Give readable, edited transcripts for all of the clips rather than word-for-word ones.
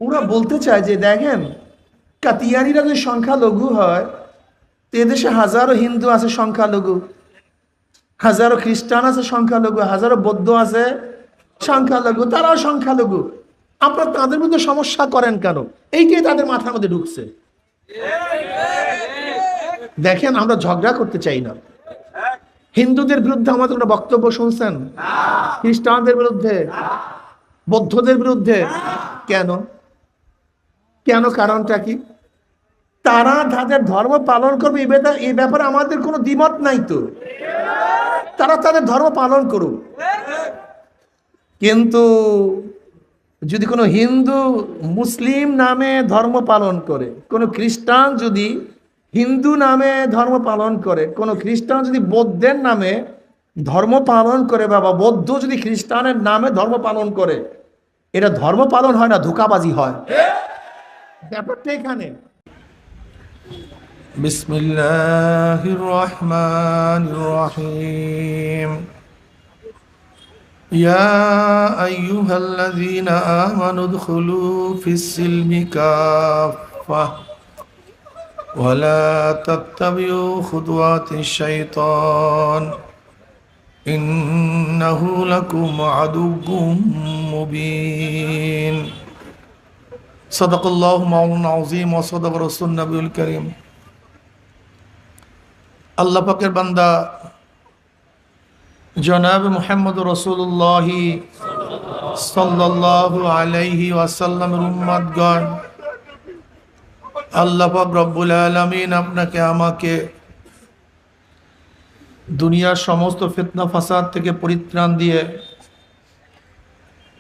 ওরা বলতে চায় যে দেখেন, কাতিয়ারিরা যদি সংখ্যালঘু হয়, তো এদেশে হাজারো হিন্দু আছে সংখ্যালঘু, হাজারো খ্রিস্টান আছে সংখ্যালঘু, হাজারো বৌদ্ধ আছে সংখ্যালঘু, তারাও সংখ্যালঘু। আপনারা তাদের মধ্যে সমস্যা করেন কেন? এইটাই তাদের মাথার মধ্যে ঢুকছে। দেখেন, আমরা ঝগড়া করতে চাই না। হিন্দুদের বিরুদ্ধে আমাদের কোনো বক্তব্য শুনছেন? খ্রিস্টানদের বিরুদ্ধে, বৌদ্ধদের বিরুদ্ধে? কেন? কেন? কারণটা কি? তারা তাদের ধর্ম পালন করবে, এই ব্যাপারে আমাদের কোনো দ্বিমত নাই তো। তারা তাদের ধর্ম পালন করুক। কিন্তু যদি কোনো হিন্দু মুসলিম নামে ধর্ম পালন করে, কোনো খ্রিস্টান যদি হিন্দু নামে ধর্ম পালন করে, কোনো খ্রিস্টান যদি বৌদ্ধের নামে ধর্ম পালন করে, বাবা বৌদ্ধ যদি খ্রিস্টানের নামে ধর্ম পালন করে, এটা ধর্ম পালন হয় না, ধোঁকাবাজি হয়। ব্যাপারটা এখানে। বিসমিল্লাহির রহমানির রহিম। ইয়া আইয়ুহাল্লাযীনা আমানু উদখুলু ফিস-সিলমি কাফাহ ওয়া লা তাত্তাবিউ খুতুওয়াতিশ শাইতান ইন্নাহু লাকুম আদুউম মুবিন। সাদাকাল্লাহু মাওলানা আযীম ওয়া সাদাকা রাসূলুন নবিয়ুল কারীম। আল্লাহ পাকের বান্দা জনাব মুহাম্মদ রাসূলুল্লাহ সাল্লাল্লাহু আলাইহি ওয়াসাল্লামের উম্মতগণ, আল্লাহ পাক রব্বুল আলামিন আপনাকে আমাকে দুনিয়ার সমস্ত ফিতনা ফাসাদ থেকে পরিত্রাণ দিয়ে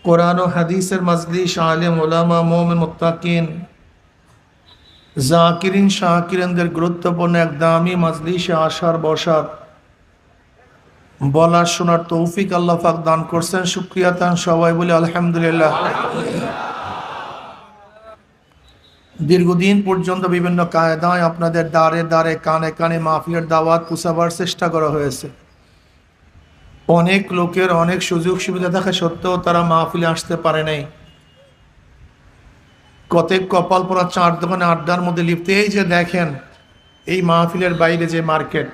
কোরআন ও হাদিসের মাজলিস, আলেম ওলামা, মুমিন মুত্তাকিন, জাকিরিন শাকিরিনদের গুরুত্বপূর্ণ এক দামি মাজলিসে আসার বসার বলার শোনার তৌফিক আল্লাহ পাক দান করছেন। শুকরিয়া তান সবাই বলি আলহামদুলিল্লাহ। দীর্ঘদিন পর্যন্ত বিভিন্ন কায়দায় আপনাদের দ্বারে দ্বারে কানে কানে মাহফিলের দাওয়াত পৌঁছাবার চেষ্টা করা হয়েছে। অনেক লোকের অনেক সুযোগ সুবিধা থাকা সত্ত্বেও তারা মাহফিলে আসতে পারে নাই। কতক কপাল পরা চার দোকানে আড্ডার মধ্যে লিপ্ত। এই যে দেখেন, এই মাহফিলের বাইরে যে মার্কেট,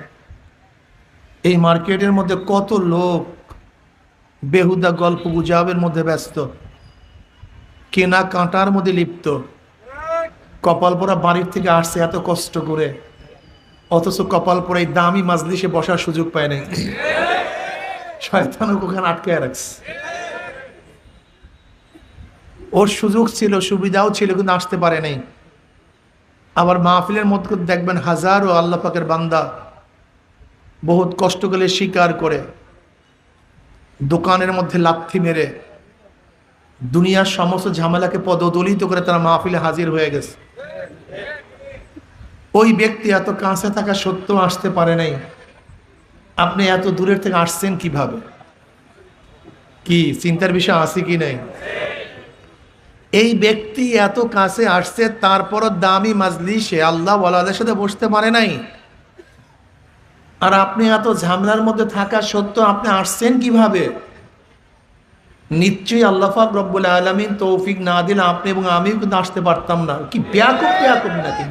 এই মার্কেটের মধ্যে কত লোক বেহুদা গল্প গুজবের মধ্যে ব্যস্ত, কেনা কাটার মধ্যে লিপ্ত। কপাল পরা বাড়ির থেকে আসছে এত কষ্ট করে, অথচ কপাল পরা এই দামি মাজলিসে বসার সুযোগ পায় নাই। শয়তান ওখানে আটকে রাখছে। ওর সুযোগ ছিল, সুবিধাও ছিল, কিন্তু আসতে পারে নাই। আবার মাহফিলের মধ্যে দেখবেন হাজারো আল্লাহ পাকের বান্দা বহুত কষ্ট করে স্বীকার করে দোকানের মধ্যে লাথি মেরে দুনিয়ার সমস্ত ঝামেলাকে পদদলিত করে তারা মাহফিলে হাজির হয়ে গেছে। ওই ব্যক্তি এত কাছে থাকা সত্ত্বেও আসতে পারে নাই। আপনি এত দূরের থেকে আসছেন কিভাবে? কি চিন্তার বিষয় আছে কি নাই? এই ব্যক্তি এত কাছে আসছে, তারপরও দামি মাজলিসে আল্লাহ ওয়ালাদের সাথে বসতে পারে নাই। আর আপনি এত ঝামেলার মধ্যে থাকা সত্ত্বেও আপনি আসছেন কিভাবে? নিশ্চয়ই আল্লাহ পাক রব্বুল আলামিন তৌফিক না দিলে আপনি এবং আমিও কিন্তু আসতে পারতাম না। কি ব্যাকুব নাকি?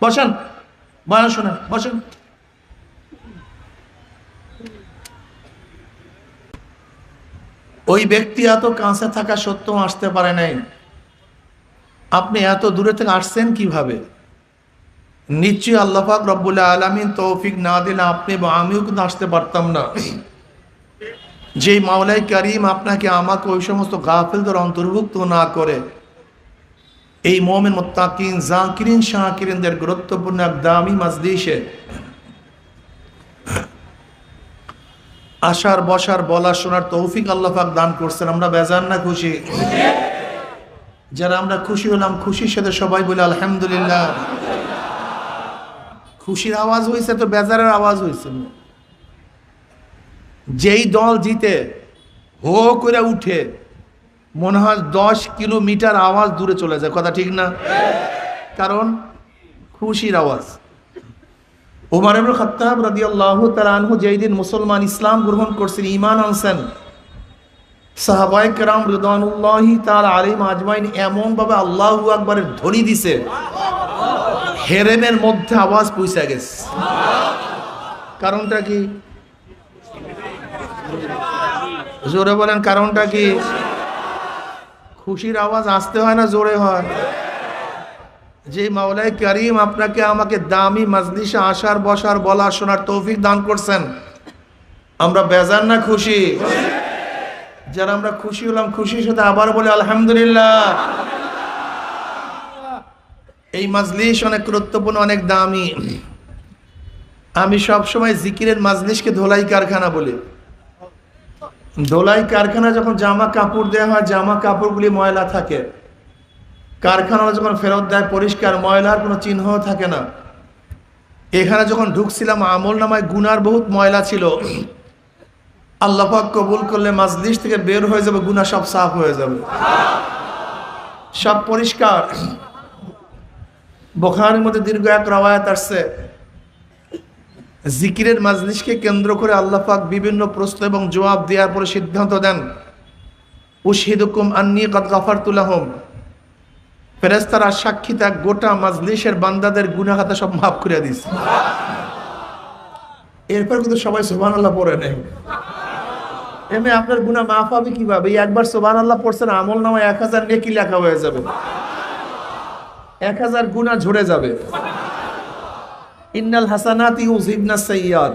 বসেন, বয়ান শোনেন, বসেন। ওই ব্যক্তি এত কাছে থাকা সত্ত্বেও আসতে পারে নাই। আপনি এত দূরে থেকে আসছেন কিভাবে? নিশ্চয়ই আল্লাহ পাক রব্বুল আলামিন তৌফিক না দিলে আপনি এবং আমিও কিন্তু আসতে পারতাম না। যে মাওলাই কারীম আপনাকে আমাকে ওই সমস্ত গাফিলদের অন্তর্ভুক্ত না করে এই মুমিন মুত্তাকিন জাকিরিন শাকিরিনদের গুরুত্বপূর্ণ এক দামি মাজলিসে আসার বসার বলা শোনার তৌফিক আল্লাহ পাক দান করছেন। আমরা বেজার না খুশি? যারা আমরা খুশি হলাম, খুশির সাথে সবাই বলে আলহামদুলিল্লাহ। খুশির আওয়াজ হয়েছে তো বেজারের আওয়াজ হয়েছে। যেই দল জিতে হো করে উঠে মনে হয় 10 কিলোমিটার আওয়াজ দূরে চলে যায়। কথা ঠিক না? কারণ খুশির আওয়াজ। ওমর ইবনে খাত্তাব রাদিয়াল্লাহু তাআলা আনহু যেই দিন মুসলমান ইসলাম গ্রহণ করছেন, ঈমান আনছেন, সাহাবায়ে কেরাম রিদওয়ানুল্লাহি তাআলা আলাইহিম আজমাইন এমন ভাবে আল্লাহু আকবারের ধ্বনি দিছে, হেরেমের মধ্যে আওয়াজ পৌঁছে গেছে। কারণটা কি? জোরে বলেন, কারণটা কি? খুশির আওয়াজ আসতে হয় না জোরে হয়? যে মাওলাই কারীম আপনাকে আমাকে দামি মাজলিসে আসার, বসার, বলার, শোনার তৌফিক দান করছেন, আমরা বেজার না খুশি? যারা আমরা খুশি হলাম, খুশির সাথে আবার বলে আলহামদুলিল্লাহ। এই মাজলিস অনেক গুরুত্বপূর্ণ, অনেক দামি। আমি সবসময় জিকিরের মাজলিসকে ধোলাই কারখানা বলি। ধোলাই কারখানা যখন জামা কাপড় দেওয়া হয়, জামা কাপড়গুলি ময়লা থাকে, কারখানা যখন ফেরত দেয় পরিষ্কার, ময়লার কোনো চিহ্ন থাকে না। এখানে যখন ঢুকছিলাম আমল নামায় গুনার বহুত ময়লা ছিল, আল্লাহ পাক কবুল করলে মাজলিস থেকে বের হয়ে যাবে, গুনাহ সব সাফ হয়ে যাবে, সব পরিষ্কার। বুখারীর মধ্যে দীর্ঘ এক রওয়ায়াত আসছে, জিকিরের মাজলিসকে কেন্দ্র করে আল্লাহ পাক বিভিন্ন প্রশ্ন এবং জবাব দেওয়ার পরে সিদ্ধান্ত দেন, উশহিদুকুম আন্নী কাদ গাফারতু লাহুম। ফেরেশতারা সাক্ষী থাক, গোটা মাজলিসের বান্দাদের গুনাহ খাতা সব মাফ করে দিয়েছে। এরপর কিন্তু সবাই সুবহানাল্লাহ পড়ে নেই। এমনি আপনার গুনাহ মাফ হবে কিভাবে? একবার সুবহানাল্লাহ পড়ছেন, আমল নামায় 1000 নেকি লেখা হয়ে যাবে, 1000 গুনাহ ঝরে যাবে। ইন্নাল হাসানাতি ইউযহিবনাস সাইয়্যাত,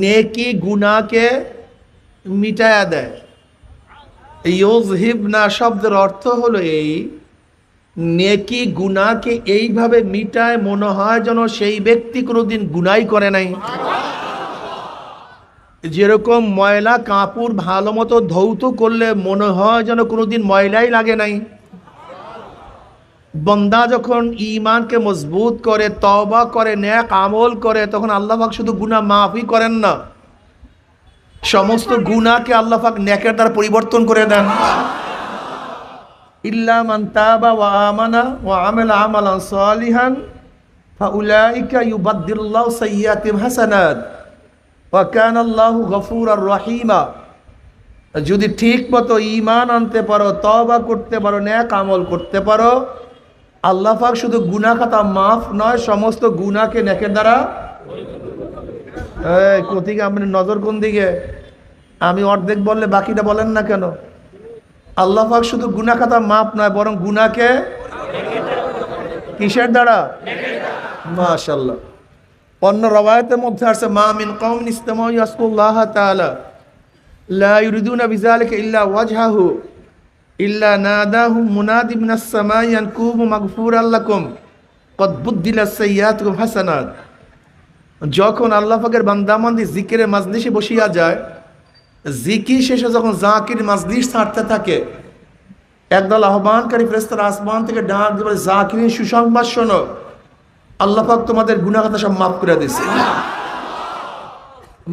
নেকি গুনাহকে মিটায়া দেয়। ইউযহিবনা শব্দের অর্থ হলো এই, নেকি গুনাহকে এইভাবে মিটায়, মনে হয় যেন সেই ব্যক্তি কোনোদিন গুনাহই করে নাই। যেরকম ময়লা কাপড় ভালো মতো ধৌত করলে মনে হয় যেন কোনোদিন ময়লাই লাগে নাই। বন্দা যখন ঈমানকে মজবুত করে, তওবা করে, নেক আমল করে, তখন আল্লাহ পাক শুধু গুনাহ মাফই করেন না, সমস্ত গুনাহকে আল্লাহ পাক নেকের দ্বারা পরিবর্তন করে দেন। ইল্লা মান তাবা ওয়া আমানা ওয়া আমিলা আমালান সালিহান ফাউলাইকা ইউবাদদিলুল্লাহু সাইয়্যাতিহিম হাসানাত ওয়া কানাল্লাহু গফুরার রহিমা। যদি ঠিক মতো ঈমান আনতে পারো, তওবা করতে পারো, নেক আমল করতে পারো, আল্লাহ পাক শুধু গুনাহ খাতা মাফ নয়, সমস্ত গুনাহকে নেকের দ্বারা। এই কোথেকে আপনি নজর কোন দিকে? আমি অর্ধেক বললে বাকিটা বলেন না কেন? আল্লাহ পাক শুধু গুনাহ খাতা মাফ নয়, বরং গুনাহকে কিসের দ্বারা? মাশাআল্লাহ। অন্য রওয়ায়াতের মধ্যে আছে, মা মিন কওমিন ইসতামাউ ইয়াসকুল্লাহ তাআলা লা ইউরিদুনা বিযালিকা ইল্লা ওয়াজহাহু ইল্লা নাদাহুম মুনাদি মিনাস সামাই আন কুমু মাগফুরাল লাকুম কদ বুদ্দিলাস সাইয়্যাতুকুম হাসানাত। যখন আল্লাহ পাকের বান্দাবান্দি জিকিরের মাজলিসে বসিয়া যায়, জিকির শেষে যখন জাকির মাজলিস ছাড়তে থাকে, একদল আহ্বানকারী ফেরেশতারা আসমান থেকে ডাক দিয়ে বলে, জাকিরিন সুসংবাদ শোনো, আল্লাহ পাক তোমাদের গুনাহ খাতা সব মাফ করে দিয়েছে।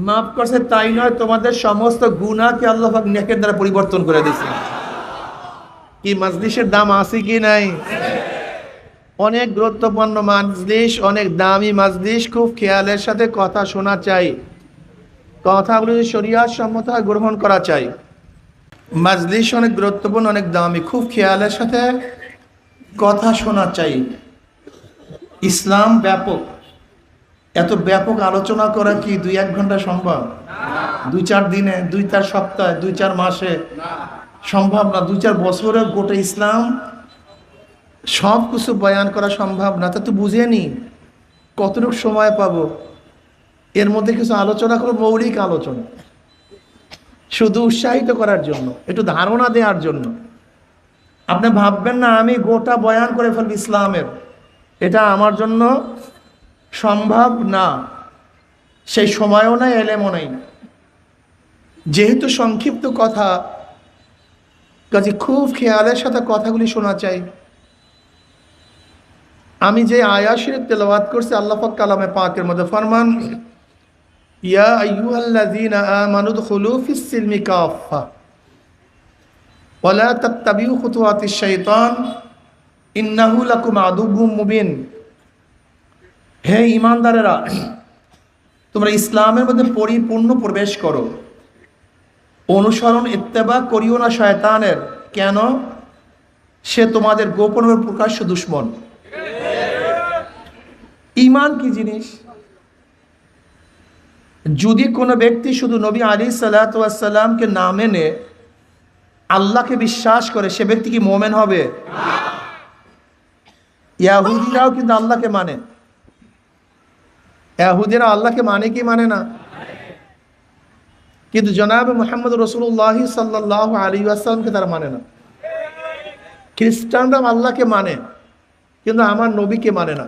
মাফ করছে তাই নয়, তোমাদের সমস্ত গুনাহকে আল্লাহ পাক নেকের দ্বারা পরিবর্তন করে দিয়েছে। কি মাজলিসের দাম আছে কি নাই? অনেক গুরুত্বপূর্ণ মাজলিস, অনেক দামি মাজলিস, খুব খেয়ালের সাথে কথা শোনা চাই, কথাগুলো শরিয়াত সম্মত গ্রহণ করা চাই। মাজলিস অনেক গুরুত্বপূর্ণ, অনেক দামি, খুব খেয়ালের সাথে কথা শোনা চাই। ইসলাম ব্যাপক, এত ব্যাপক আলোচনা করা কি 2-1 ঘন্টা সম্ভব? 2-4 দিনে, 2-4 সপ্তাহে, 2-4 মাসে সম্ভব না। 2-4 বছরে গোটা ইসলাম সব কিছু বয়ান করা সম্ভব না। তা তো বুঝে নি কতটুকু সময় পাবো। এর মধ্যে কিছু আলোচনা করবো, মৌলিক আলোচনা, শুধু উৎসাহিত করার জন্য, একটু ধারণা দেওয়ার জন্য। আপনি ভাববেন না আমি গোটা বয়ান করে ফেলব ইসলামের, এটা আমার জন্য সম্ভব না, সেই সময়ও নাই, এলেমও নাই। যেহেতু সংক্ষিপ্ত কথা, কাজে খুব খেয়ালের সাথে কথাগুলি শোনা চাই। আমি যে আয়াত শরীফ তেলাওয়াত করছি, আল্লাহ পাক কালামে পাকের মধ্যে ফরমান, ইয়া আইয়ুহাল্লাযীনা আমানু দুখুলু ফিস সিলমি কাফা ওয়া লা তাত্তাবিউ খুতুওয়াতিশ শাইতান ইন্নাহু লাকুম আদুউম মুবিন। হে ঈমানদারেরা, তোমরা ইসলামের মধ্যে পরিপূর্ণ প্রবেশ করো, অনুসরণ ইত্তেবা করিও না শয়তানের। কেন? সে তোমাদের গোপন ও প্রকাশ্য দুশ্মন। ঈমান কি জিনিস? যদি কোনো ব্যক্তি শুধু নবী আলাইহিসসালাতু ওয়াসসালামকে না মেনে আল্লাহকে বিশ্বাস করে, সে ব্যক্তি কি মুমিন হবে? ইহুদিরাও কিন্তু আল্লাহকে মানে। ইহুদিরা আল্লাহকে মানে কি মানে না? কিন্তু জনাব মুহাম্মদ রাসূলুল্লাহ সাল্লাল্লাহু আলাইহি ওয়াসাল্লামকে তারা মানে না। খ্রিস্টানরা আল্লাহকে মানে, কিন্তু আমার নবীকে মানে না।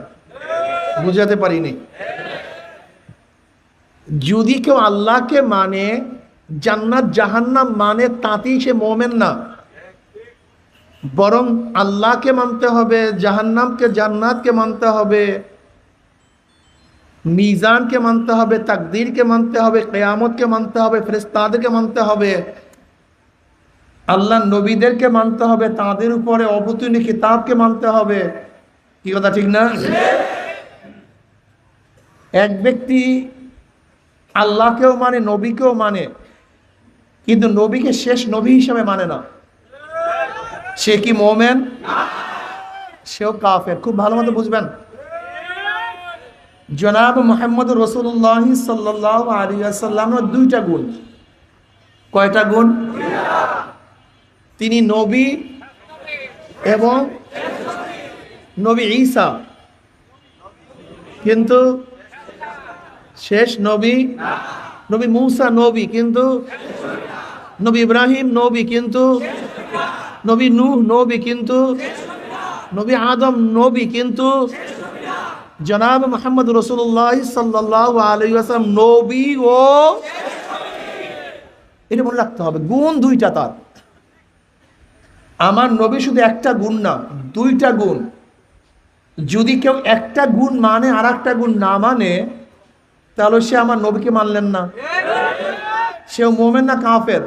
বুঝাতে পারিনি? যদি কেউ আল্লাহকে মানে, জান্নাত জাহান্নাম মানে, তাতেই সে মুমিন না। বরং আল্লাহকে মানতে হবে, জাহান্নামকে জান্নাতকে মানতে হবে, মিজানকে মানতে হবে, তাকদীরকে মানতে হবে, কিয়ামতকে মানতে হবে, ফেরেশতাদেরকে মানতে হবে, আল্লাহ নবীদেরকে মানতে হবে, তাদের উপরে অবতীর্ণ কিতাবকে মানতে হবে। কি কথা ঠিক না? এক ব্যক্তি আল্লাহকেও মানে, নবীকেও মানে, কিন্তু নবীকে শেষ নবী হিসেবে মানে না, সে কি মুমিন? সেও কাফের। খুব ভালো মতো বুঝবেন। জনাব মুহাম্মদ রাসূলুল্লাহ সাল্লাল্লাহু আলাইহি ওয়াসাল্লামের দুইটা গুণ। কয়টা গুণ? তিনি নবী এবং নবী ঈসা, কিন্তু শেষ নবী। নবী মূসা নবী, কিন্তু নবী ইব্রাহিম নবী, কিন্তু নবী নূহ নবী, কিন্তু নবী আদম নবী, কিন্তু জনাব মুহাম্মদ রাসূলুল্লাহ সাল্লাল্লাহু আলাইহি ওয়াসাল্লাম নবী ও, এটা মনে রাখতে হবে। গুণ দুইটা তার। আমার নবী শুধু একটা গুণ না, দুইটা গুণ। যদি কেউ একটা গুণ মানে আর একটা গুণ না মানে, তাহলে সে আমার নবীকে মানলেন না, সেও মুমিন না কাফের।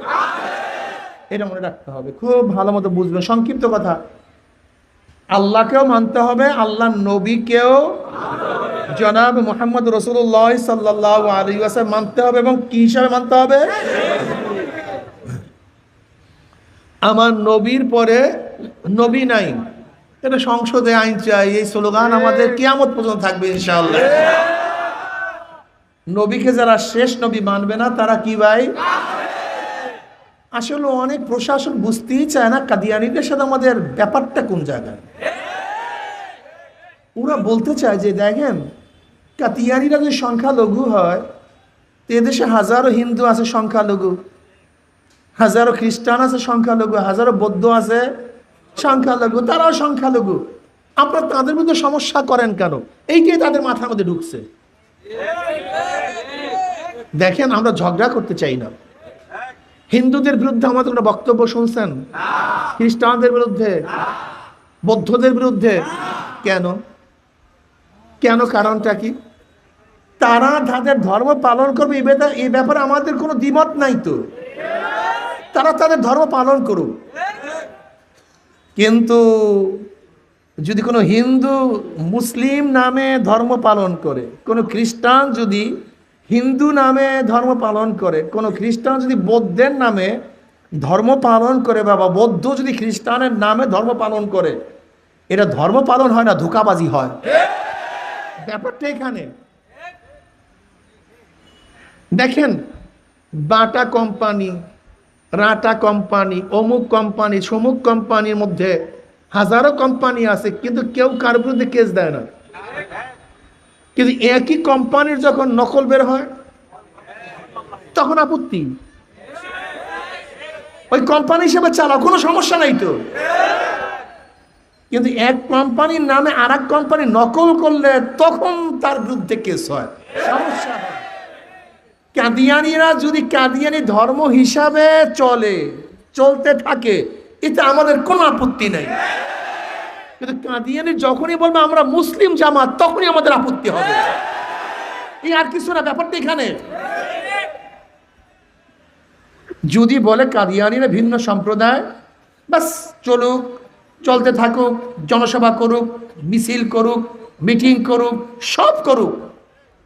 এটা মনে রাখতে হবে, খুব ভালো মতো বুঝবেন। সংক্ষিপ্ত কথা, আল্লাহকেও মানতে হবে, আল্লাহ নবীকেও জনাব মুহাম্মদ রাসূলুল্লাহ সাল্লাল্লাহু আলাইহি ওয়াসাল্লাম মানতে হবে। এবং কি হিসাবে মানতে হবে? আমার নবীর পরে নবী নাই, এটা সংসদে আইন চাই, এই স্লোগান আমাদের কিয়ামত পর্যন্ত থাকবে ইনশাআল্লাহ। নবীকে যারা শেষ নবী মানবে না, তারা কি ভাই? আসলে অনেক প্রশাসন বুঝতেই চায় না কাদিয়ানীদের সাথে আমাদের ব্যাপারটা কোন জায়গায়। ওরা বলতে চায় যে দেখেন, কাদিয়ানীরা যদি সংখ্যালঘু হয়, তো এদেশে হাজারো হিন্দু আছে সংখ্যালঘু, হাজারো খ্রিস্টান আছে সংখ্যালঘু, হাজারো বৌদ্ধ আছে সংখ্যালঘু, তারাও সংখ্যালঘু। আপনারা তাদের মধ্যে সমস্যা করেন কেন? এইটাই তাদের মাথার মধ্যে ঢুকছে। দেখেন, আমরা ঝগড়া করতে চাই না। হিন্দুদের বিরুদ্ধে আমাদের কোনো বক্তব্য শুনছেন? খ্রিস্টানদের বিরুদ্ধে, বৌদ্ধদের বিরুদ্ধে? কেন? কেন? কারণটা কি? তারা তাদের ধর্ম পালন করবে, এই ব্যাপারে আমাদের কোনো দ্বিমত নাই তো। তারা তাদের ধর্ম পালন করুক। কিন্তু যদি কোনো হিন্দু মুসলিম নামে ধর্ম পালন করে, কোনো খ্রিস্টান যদি হিন্দু নামে ধর্ম পালন করে, কোনো খ্রিস্টান যদি বৌদ্ধের নামে ধর্ম পালন করে, বাবা বৌদ্ধ যদি খ্রিস্টানের নামে ধর্ম পালন করে, এটা ধর্ম পালন হয় না, ধোঁকাবাজি হয়। ব্যাপারটা এখানে। দেখেন, বাটা কোম্পানি, রাটা কোম্পানি, অমুক কোম্পানি, সমুক কোম্পানির মধ্যে হাজারো কোম্পানি আছে, কিন্তু কেউ কার বিরুদ্ধে কেস দেয় না। কিন্তু একই কোম্পানির যখন নকল বের হয়, তখন আপত্তি। ওই কোম্পানি হিসেবে চালাও, কোনো সমস্যা নাই তো। কিন্তু এক কোম্পানির নামে আর এক কোম্পানি নকল করলে তখন তার বিরুদ্ধে কেস হয়, সমস্যা হয়। কাদিয়ানীরা যদি কাদিয়ানী ধর্ম হিসাবে চলতে থাকে, এতে আমাদের কোনো আপত্তি নেই। কিন্তু কাদিয়ানী যখনই বলবে আমরা মুসলিম জামাত, তখনই আমাদের আপত্তি হবে। এই আর কিছু না, ব্যাপারটা এখানে। যদি বলে কাদিয়ানীরা ভিন্ন সম্প্রদায়, বাস চলুক, চলতে থাকুক, জনসভা করুক, মিছিল করুক, মিটিং করুক, সব করুক,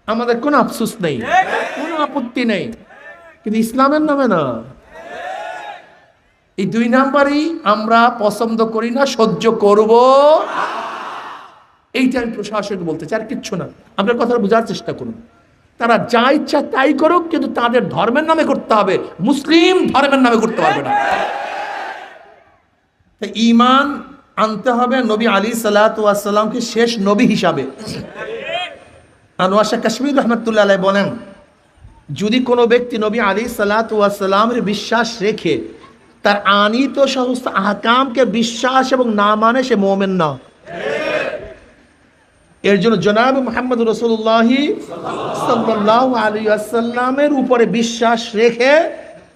আমাদের কোনো আফসোস নেই, কোনো আপত্তি নেই। কিন্তু ইসলামের নামে না, এই 2 নাম্বারই আমরা পছন্দ করি না, সহ্য করব। এইটা আমি প্রশাসনকে বলতে চাই, আর কিচ্ছু না। আপনার কথা বোঝার চেষ্টা করুন। তারা যা ইচ্ছা তাই করুক, কিন্তু তাদের ধর্মের নামে করতে হবে, মুসলিম ধর্মের নামে করতে পারবে না। তাই ঈমান আনতে হবে নবী আলাইহিস সালাতু ওয়াস সালামকে শেষ নবী হিসাবে। আনোয়ার শাহ কাশ্মীর রহমাতুল্লাহ আলাইহি বলেন, যদি কোনো ব্যক্তি নবী আলাইহিস সালাতু ওয়াস সালামের বিশ্বাস রেখে তার আনিত সমস্ত আহকামকে বিশ্বাস এবং না মানে, সে মুমিন না। এর জন্য জনাব মুহাম্মদ রাসূলুল্লাহ সাল্লাল্লাহু আলাইহি ওয়াসাল্লামের উপরে বিশ্বাস রেখে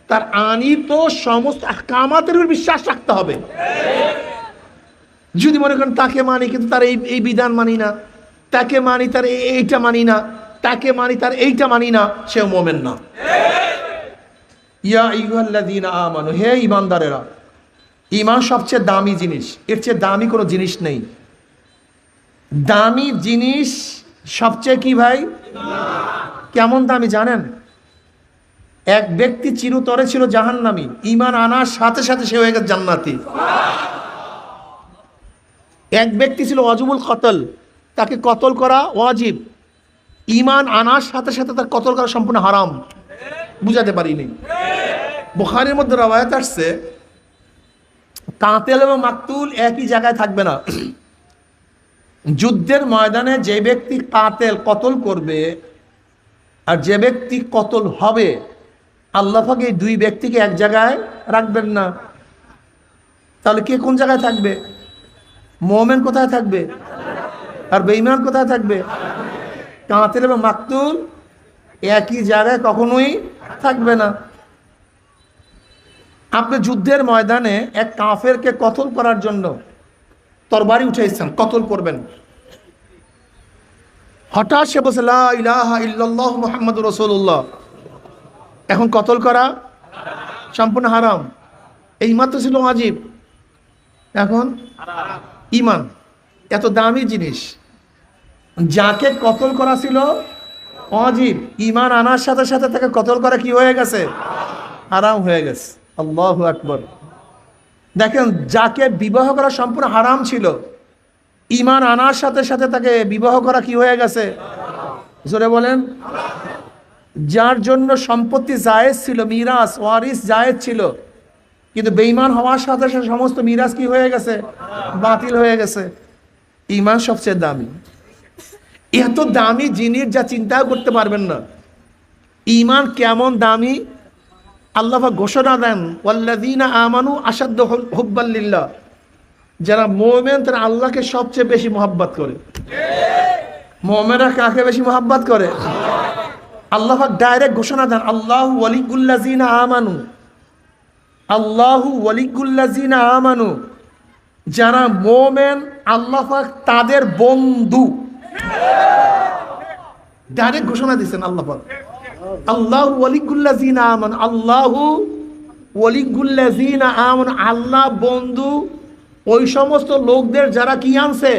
তার আনিত সমস্ত আহকামাতের উপর বিশ্বাস রাখতে হবে। যদি মনে করেন তাকে মানি কিন্তু তার এই বিধান মানি না, তাকে মানি তার এইটা মানি না, তাকে মানি তার এইটা মানি না, সে মুমিন না। ইয়া আইয়ুহাল্লাযীনা আমানু, হে ঈমানদারেরা, ঈমান সবচেয়ে দামি জিনিস, এর চেয়ে দামি কোনো জিনিস নেই। দামি জিনিস সবচেয়ে কি ভাই? কেমন দামি জানেন? এক ব্যক্তি চিরতরে ছিল জাহান্নামী, ঈমান আনার সাথে সাথে সে হয়ে গেছে জান্নাতি। এক ব্যক্তি ছিল ওয়াজিবুল কতল, তাকে কতল করা ওয়াজিব, ঈমান আনার সাথে সাথে তার কতল করা সম্পূর্ণ হারাম। বুঝাতে পারিনি। বুখারীর মধ্যে রওয়ায়াত আসছে, কাতিল এবং মাকতুল একই জায়গায় থাকবে না। যুদ্ধের ময়দানে যে ব্যক্তি কাতিল কতল করবে আর যে ব্যক্তি কতল হবে, আল্লাহ পাক এই 2 ব্যক্তিকে এক জায়গায় রাখবেন না। তাহলে কে কোন জায়গায় থাকবে? মুমিন কোথায় থাকবে আর বেঈমান কোথায় থাকবে? কাতিল এবং মাকতুল একই জায়গায় কখনোই থাকবে না। আপনি যুদ্ধের ময়দানে এক কাফেরকে কতল করার জন্য তরবারি উঠাইছেন, কতল করবেন, হঠাৎ সে বলছে লা ইলাহা ইল্লাল্লাহু মুহাম্মাদুর রাসূলুল্লাহ, এখন কতল করা সম্পূর্ণ হারাম। এই মাত্র ছিল ওয়াজিব, এখন ঈমান। এত দামি জিনিস, যাকে কতল করা ছিল ওয়াজিব, ঈমান আনার সাথে সাথে তাকে কতল করা কি হয়ে গেছে? হারাম হয়ে গেছে। আল্লাহু আকবার। দেখেন, যাকে বিবাহ করা সম্পূর্ণ হারাম ছিল, ঈমান আনার সাথে সাথে তাকে বিবাহ করা কি হয়ে গেছে? জোরে বলেন। যার জন্য সম্পত্তি জায়েজ ছিল, মিরাস ওয়ারিস জায়েজ ছিল, কিন্তু বেঈমান হওয়ার সাথে সাথে সমস্ত মিরাস কি হয়ে গেছে? বাতিল হয়ে গেছে। ঈমান সবচেয়ে দামি। এত দামি জিনিস যা চিন্তাও করতে পারবেন না। ঈমান কেমন দামি আল্লাহ পাক ঘোষণা দেন, ওয়াল্লাযীনা আমানু আশাদ্দু হুব্বান লিল্লাহ, যারা মুমিন তারা আল্লাহকে সবচেয়ে বেশি মহব্বত করে। মুমিনরা কাকে বেশি মহব্বত করে? আল্লাহ পাক ডাইরেক্ট ঘোষণা দেন, আল্লাহু ওয়ালিউল্লাযীনা আমানু, আল্লাহু ওয়ালিউল্লাযীনা আমানু, যারা মুমিন আল্লাহ পাক তাদের বন্ধু। ডাইরেক্ট ঘোষণা দিয়েছেন আল্লাহ পাক, আল্লাহু ওয়ালিউল্লাযীনা আমানু, আল্লাহু ওয়ালিউল্লাযীনা আমানু, আল্লাহ বন্ধু ওই সমস্ত লোকদের যারা কি আনছে?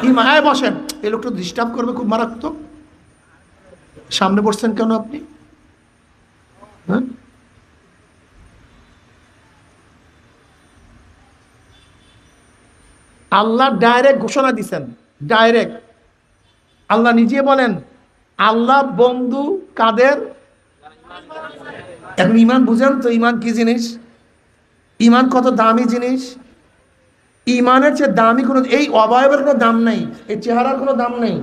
ঈমান। বসেন, এই লোকটা ডিস্টার্ব করবে, খুব মারাত্মক। সামনে বসছেন কেন আপনি? হ্যাঁ, আল্লাহ ডাইরেক্ট ঘোষণা দিচ্ছেন, ডাইরেক্ট আল্লাহ নিজে বলেন আল্লাহ বন্ধু কাদের? এখন ঈমান বুঝেন তো, ঈমান কি জিনিস? ঈমান কত দামি জিনিস। ঈমানের চেয়ে দামি কোনো, এই অবয়বের কোনো দাম নেই, এই চেহারার কোনো দাম নেই,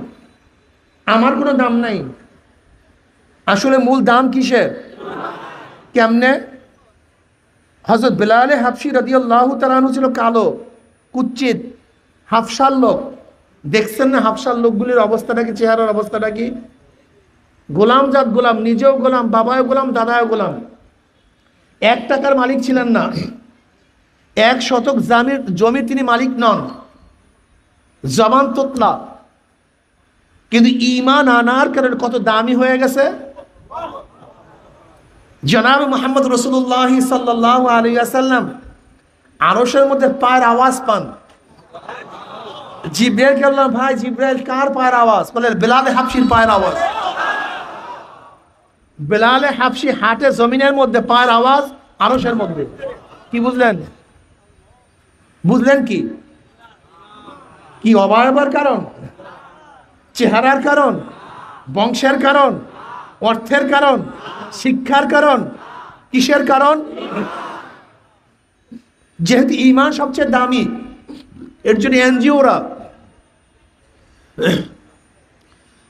আমার কোনো দাম নেই। আসলে মূল দাম কিসের? কেমনে? হযরত বেলাল হাবশী রাদিয়াল্লাহু তাআলা আনহু ছিল কালো, কুচ্চিত, হাফসার লোক। দেখছেন না হাফসার লোকগুলির অবস্থাটা কি, চেহারার অবস্থাটা কি? গোলাম জাত গোলাম, নিজেও গোলাম, বাবাও গোলাম, দাদাও গোলাম। 1 টাকার মালিক ছিলেন না, 1 শতক জমির তিনি মালিক নন, জবান তোতলা, কিন্তু ঈমান আনার কারণে কত দামি হয়ে গেছে। জনাব মুহাম্মদ রাসূলুল্লাহ সাল্লাল্লাহু আলাইহি ওয়াসাল্লাম আরশের মধ্যে পায়ের আওয়াজ পান। জিবরাইলকে বললেন, ভাই জিবরাইল, কার পায়ের আওয়াজ? বলেন বেলাল হাবশীর পায়ের আওয়াজ। বেলাল হাবশী হাটে জমিনের মধ্যে, পায়ের আওয়াজ আরশের মধ্যে। কি বুঝলেন? বুঝলেন কি? কি অবয়বের কারণ, চেহারার কারণ, বংশের কারণ, অর্থের কারণ, শিক্ষার কারণ, কিসের কারণ? যেহেতু ঈমান সবচেয়ে দামি, এর জন্য এনজিওরা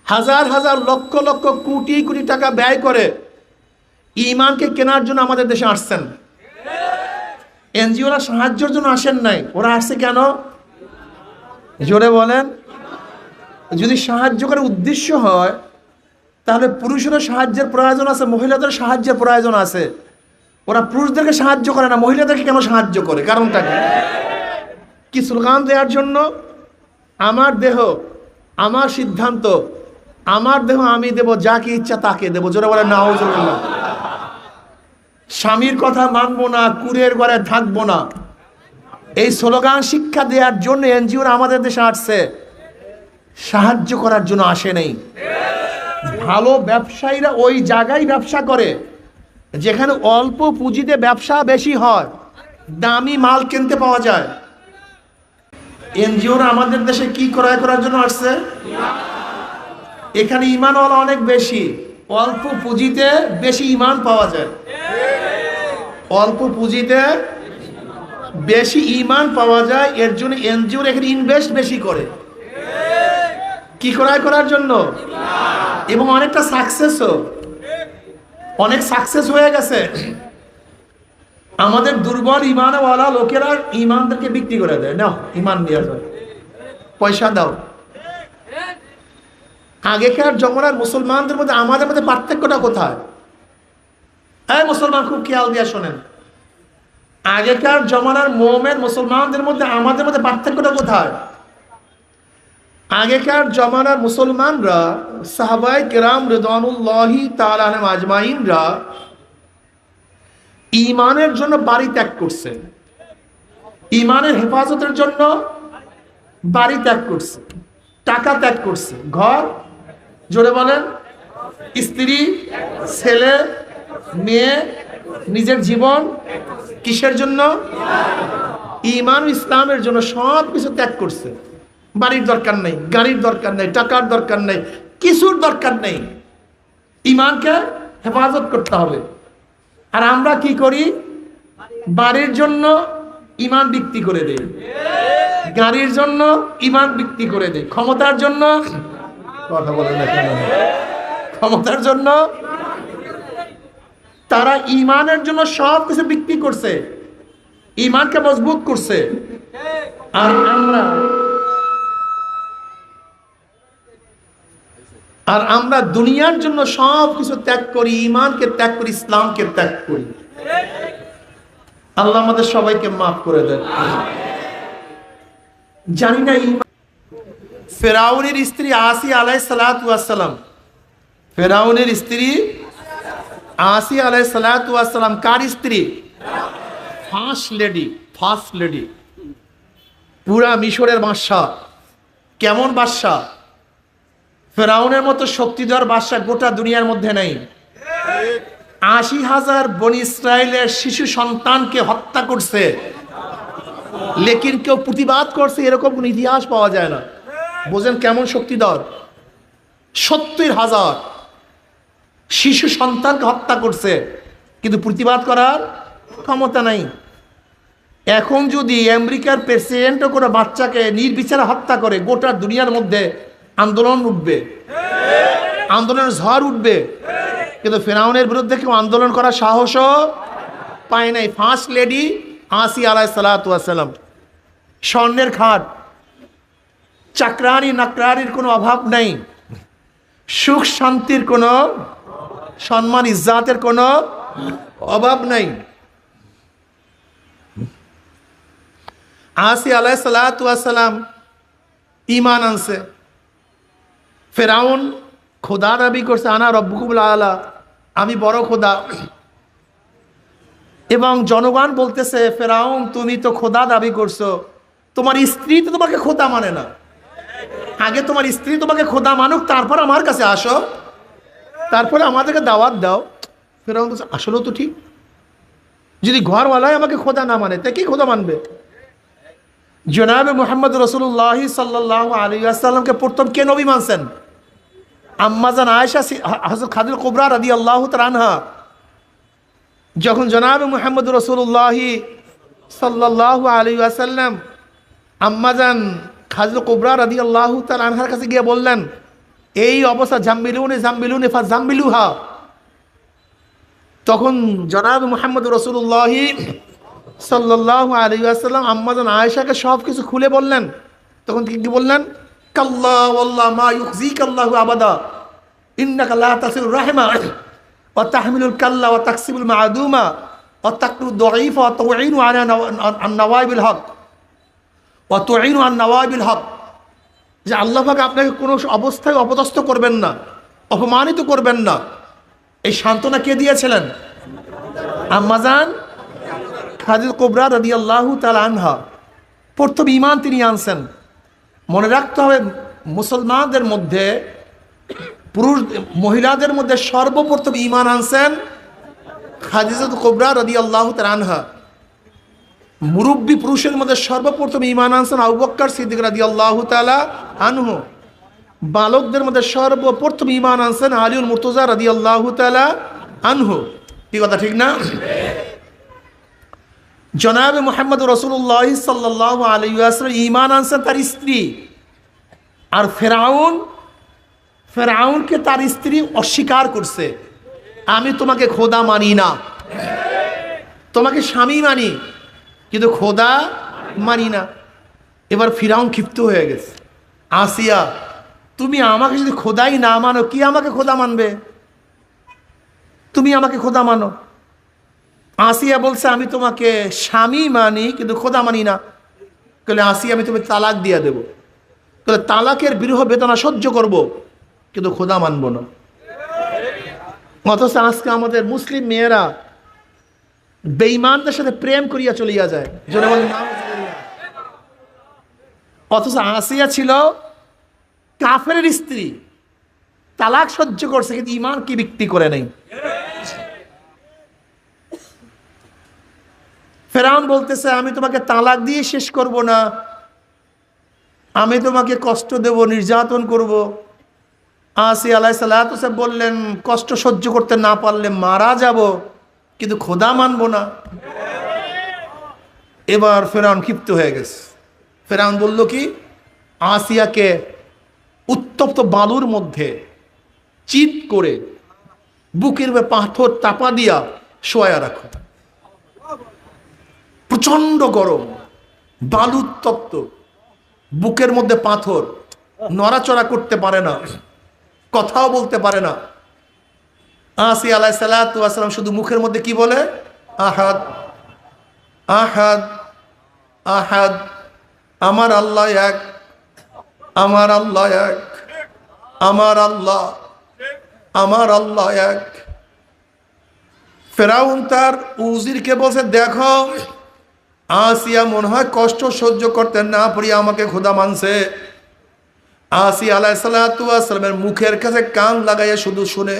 হাজার হাজার লক্ষ লক্ষ কোটি কোটি টাকা ব্যয় করে ঈমানকে কেনার জন্য আমাদের দেশে আসছেন। এনজিওরা সাহায্যের জন্য আসেন নাই, ওরা আসছে কেন? জোরে বলেন। যদি সাহায্য করার উদ্দেশ্য হয় তাহলে পুরুষেরও সাহায্যের প্রয়োজন আছে, মহিলাদের সাহায্যের প্রয়োজন আছে। ওরা পুরুষদেরকে সাহায্য করে না, মহিলাদেরকে কেন সাহায্য করে? কারণটা কি? স্লোগান দেওয়ার জন্য? আমার দেহ আমার সিদ্ধান্ত, আমার দেহ আমি দেব, যাকে ইচ্ছা তাকে দেব। জোরে বলে নাউজুবিল্লাহ। স্বামীর কথা মানবো না, কুড়ের ঘরে থাকবো না, এই স্লোগান শিক্ষা দেওয়ার জন্য এনজিওরা আমাদের দেশে আসছে, সাহায্য করার জন্য আসে নেই। ভালো ব্যবসায়ীরা ওই জায়গায় ব্যবসা করে যেখানে অল্প পুঁজিতে ব্যবসা বেশি হয়, দামি মাল কিনতে পাওয়া যায়। এনজিওরা আমাদের দেশে কি ক্রয় করার জন্য আসছে? এখানে ঈমানওয়ালা অনেক বেশি, অল্প পুঁজিতে বেশি ঈমান পাওয়া যায়। অল্প পুঁজিতে বেশি ঈমান পাওয়া যায়, এর জন্য এনজিওরা এখানে ইনভেস্ট বেশি করে। কি ক্রয় করার জন্য? এবং অনেকটা সাকসেসও, অনেক সাকসেস হয়ে গেছে। আমাদের দুর্বল ঈমানওয়ালা লোকেরা ঈমানদেরকে বিক্রি করে দেয়, নাও ঈমান নিয়ে যাও, পয়সা দাও। আগেকার জমানার মুসলমানদের মধ্যে আমাদের মধ্যে পার্থক্যটা কোথায়? হ্যাঁ মুসলমান, খুব খেয়াল দিয়ে শোনেন। আগেকার জমানার মুমিন মুসলমানদের মধ্যে আমাদের মধ্যে পার্থক্যটা কোথায়? আগেকার জমানার মুসলমানরা, সাহাবায়ে কেরাম রিদওয়ানুল্লাহি তাআলা আলাইহিম আজমাইনরা ঈমানের জন্য বাড়ি ত্যাগ করছে, ঈমানের হেফাজতের জন্য বাড়ি ত্যাগ করছে, টাকা ত্যাগ করছে, ঘর, জোরে বলেন, স্ত্রী, ছেলে, মেয়ে, নিজের জীবন, কিসের জন্য? ঈমান ইসলামের জন্য সব কিছু ত্যাগ করছে। বাড়ির দরকার নেই, গাড়ির দরকার নেই, টাকার দরকার নেই, কিছুর দরকার নেই, ঈমানকে হেফাজত করতে হবে। আর আমরা কি করি? বাড়ির জন্য ঈমান বিক্রি করে দেই, গাড়ির জন্য ঈমান বিক্রি করে দেই, ক্ষমতার জন্য, কথা বলে না কেন, ক্ষমতার জন্য তারা ঈমানের জন্য সব কিছু বিক্রি করছে, ঈমানকে মজবুত করছে। আর আমরা দুনিয়ার জন্য সব কিছু ত্যাগ করি, ঈমানকে ত্যাগ করি, ইসলামকে ত্যাগ করি। আল্লাহ আমাদের সবাইকে মাফ করে দেন। জানি না ফেরাউনের স্ত্রী আসিয়া আলাইহিস সালাতু ওয়াস সালাম, ফেরাউনের স্ত্রী আসিয়া আলাইহিস সালাতু ওয়াস সালাম কার স্ত্রী? First lady, first lady. পুরা মিশরের বাদশা। কেমন বাদশা? ফেরাউনের মতো শক্তিধর বাদশা গোটা দুনিয়ার মধ্যে নেই। ৮০,০০০ বনি ইসরায়েলের শিশু সন্তানকে হত্যা করছে, লেকিন কেউ প্রতিবাদ করছে এরকম কোন ইতিহাস পাওয়া যায় না। বোঝেন কেমন শক্তিধর? ৭০,০০০ শিশু সন্তানকে হত্যা করছে, কিন্তু প্রতিবাদ করার ক্ষমতা নাই। এখন যদি আমেরিকার প্রেসিডেন্টও কোনো বাচ্চাকে নির্বিচারে হত্যা করে, গোটা দুনিয়ার মধ্যে আন্দোলন উঠবে, আন্দোলনের ঝড় উঠবে। কিন্তু ফেরাউনের বিরুদ্ধে কেউ আন্দোলন করার সাহসও পায় নাই। ফার্স্ট লেডি আসিয়া আলাইহিস সালাতু ওয়াস সালাম, স্বর্ণের খাট, চাকরানি নাকরানির কোনো অভাব নাই, সুখ শান্তির কোনো, সম্মান ইজ্জাতের কোনো অভাব নাই। আসিয়া আলাইহিস সালাতু ওয়াস সালাম ঈমান আনছে। ফেরাউন খোদা দাবি করছে, আনা রব্বুকুমুল আলা, আমি বড় খোদা। এবং জনগণ বলতেছে, ফেরাউন তুমি তো খোদা দাবি করছো, তোমার স্ত্রী তো তোমাকে খোদা মানে না, আগে তোমার স্ত্রী তোমাকে খোদা মানুক, তারপর আমার কাছে আসো, তারপরে আমাদেরকে দাওয়াত দাও। ফেরাউন বলছে আসলেও তো ঠিক, যদি ঘরওয়ালাই আমাকে খোদা না মানে তা কি খোদা মানবে? জনাবে মুহাম্মদ রাসূলুল্লাহ সাল্লাল্লাহু আলাইহি ওয়াসাল্লামকে প্রথম কে নবী মানছেন? আম্মাজান আয়েশা হযরত খাদিজা কুবরা রাদিয়াল্লাহু তাআলা আনহা যখন জনাবে মুহাম্মদ রাসূলুল্লাহ সাল্লাল্লাহু আলাইহি ওয়াসাল্লাম আম্মাজান খাদিজা কুবরা রাদিয়াল্লাহু তাআলা আনহার কাছে গিয়ে বললেন, এই অবস্থা জাম্বিলুনি ফাজাম্বিলুহা, তখন জনাবে মুহাম্মদ রাসূলুল্লাহ সাল্লাল্লাহু আলাইহি ওয়াসাল্লাম আম্মাজান আয়েশাকে সব কিছু খুলে বললেন। তখন কি বললেন? কাল্লা ওয়াল্লাহি মা ইউখজিকাল্লাহু আবাদা ইন্নাকা লা তাসিলুর রাহিমা ওয়া তাহমিলুল কাল্লা ওয়া তাকসিবুল মা'দুমা ওয়া তাকরুদ দাঈফা ওয়া তুঈনু আলা আন-নওয়াইবিল হক ওয়া তুঈনু আন-নওয়াইবিল হক, যে আল্লাহ পাক আপনাকে কোনো অবস্থায় অপদস্থ করবেন না, অপমানিত করবেন না। এই সান্ত্বনা কে দিয়েছিলেন? আম্মাজান খাদিজা কুবরা রাদিয়াল্লাহু তাআলা আনহা। প্রথম ঈমান তিনি আনছেন। মনে রাখতে হবে, মুসলমানদের মধ্যে পুরুষ মহিলাদের মধ্যে সর্বপ্রথম ঈমান আনছেন খাদিজা কুবরা রাদিয়াল্লাহু তাআলা আনহা। মুরব্বী পুরুষের মধ্যে সর্বপ্রথম ঈমান আনছেন আবু বকর সিদ্দিক রাদিয়াল্লাহু তাআলা আনহু। বালকদের মধ্যে সর্বপ্রথম ঈমান আনছেন আলীউল মুর্তজা রাদিয়াল্লাহু তাআলা আনহু। কি কথা ঠিক না? জনাবে মুহাম্মদ রাসূলুল্লাহ সাল্লাল্লাহু আলাইহি ওয়াসাল্লাম ঈমান আনছেন তার স্ত্রী। আর ফেরাউনকে তার স্ত্রী অস্বীকার করছে, আমি তোমাকে খোদা মানি না, তোমাকে স্বামী মানি কিন্তু খোদা মানি না। এবার ফিরাউন ক্ষিপ্ত হয়ে গেছে, আসিয়া তুমি আমাকে যদি খোদাই না মানো, কি আমাকে খোদা মানবে? তুমি আমাকে খোদা মানো। আসিয়া বলছে, আমি তোমাকে স্বামী মানি কিন্তু খোদা মানি না। বলে, আসিয়া আমি তুমি তালাক দিয়ে দেবো। বলে, তালাকের বিরহ বেদনা সহ্য করব কিন্তু খোদা মানব না। অথচ আজকে আমাদের মুসলিম মেয়েরা বেঈমানদের সাথে প্রেম করিয়া চলিয়া যায়। অথচ আসিয়া ছিল কাফেরের স্ত্রী, তালাক সহ্য করছে কিন্তু ঈমান কি বিক্রি করে নাই। ফেরাউন বলতেছে, আমি তোমাকে তালাক দিয়ে শেষ করব না, আমি তোমাকে কষ্ট দেব, নির্যাতন করব। আসিয়া আলাইহিস সালাতু ওয়াস সালাম বললেন, কষ্ট সহ্য করতে না পারলে মারা যাব কিন্তু খোদা মানব না। এবার ফেরাউন ক্ষিপ্ত হয়ে গেছে। ফেরাউন বলল কি, আসিয়াকে উত্তপ্ত বালুর মধ্যে চিত করে বুকের উপরে পাথর চাপা দিয়া শোয়া রাখো। প্রচন্ড গরম, বালু উত্তপ্ত, বুকের মধ্যে পাথর, নড়াচড়া করতে পারে না, কথাও বলতে পারে না। আসিয়া আলাইহিস সালাতু ওয়াস সালাম শুধু মুখের মধ্যে কি বলে, আহাদ আহাদ আহাদ, আমার আল্লাহ এক, আমার আল্লাহ এক, আমার আল্লাহ, আমার আল্লাহ এক। ফেরাউন তার উজিরকে বলছে, দেখো আসিয়া মনে হয় কষ্ট সহ্য করতে না পারি আমাকে খোদা মানছে। আসিয়া আলাইহিস সালাতু ওয়াস সালামের মুখের কাছে কান লাগাইয়া শুধু শুনে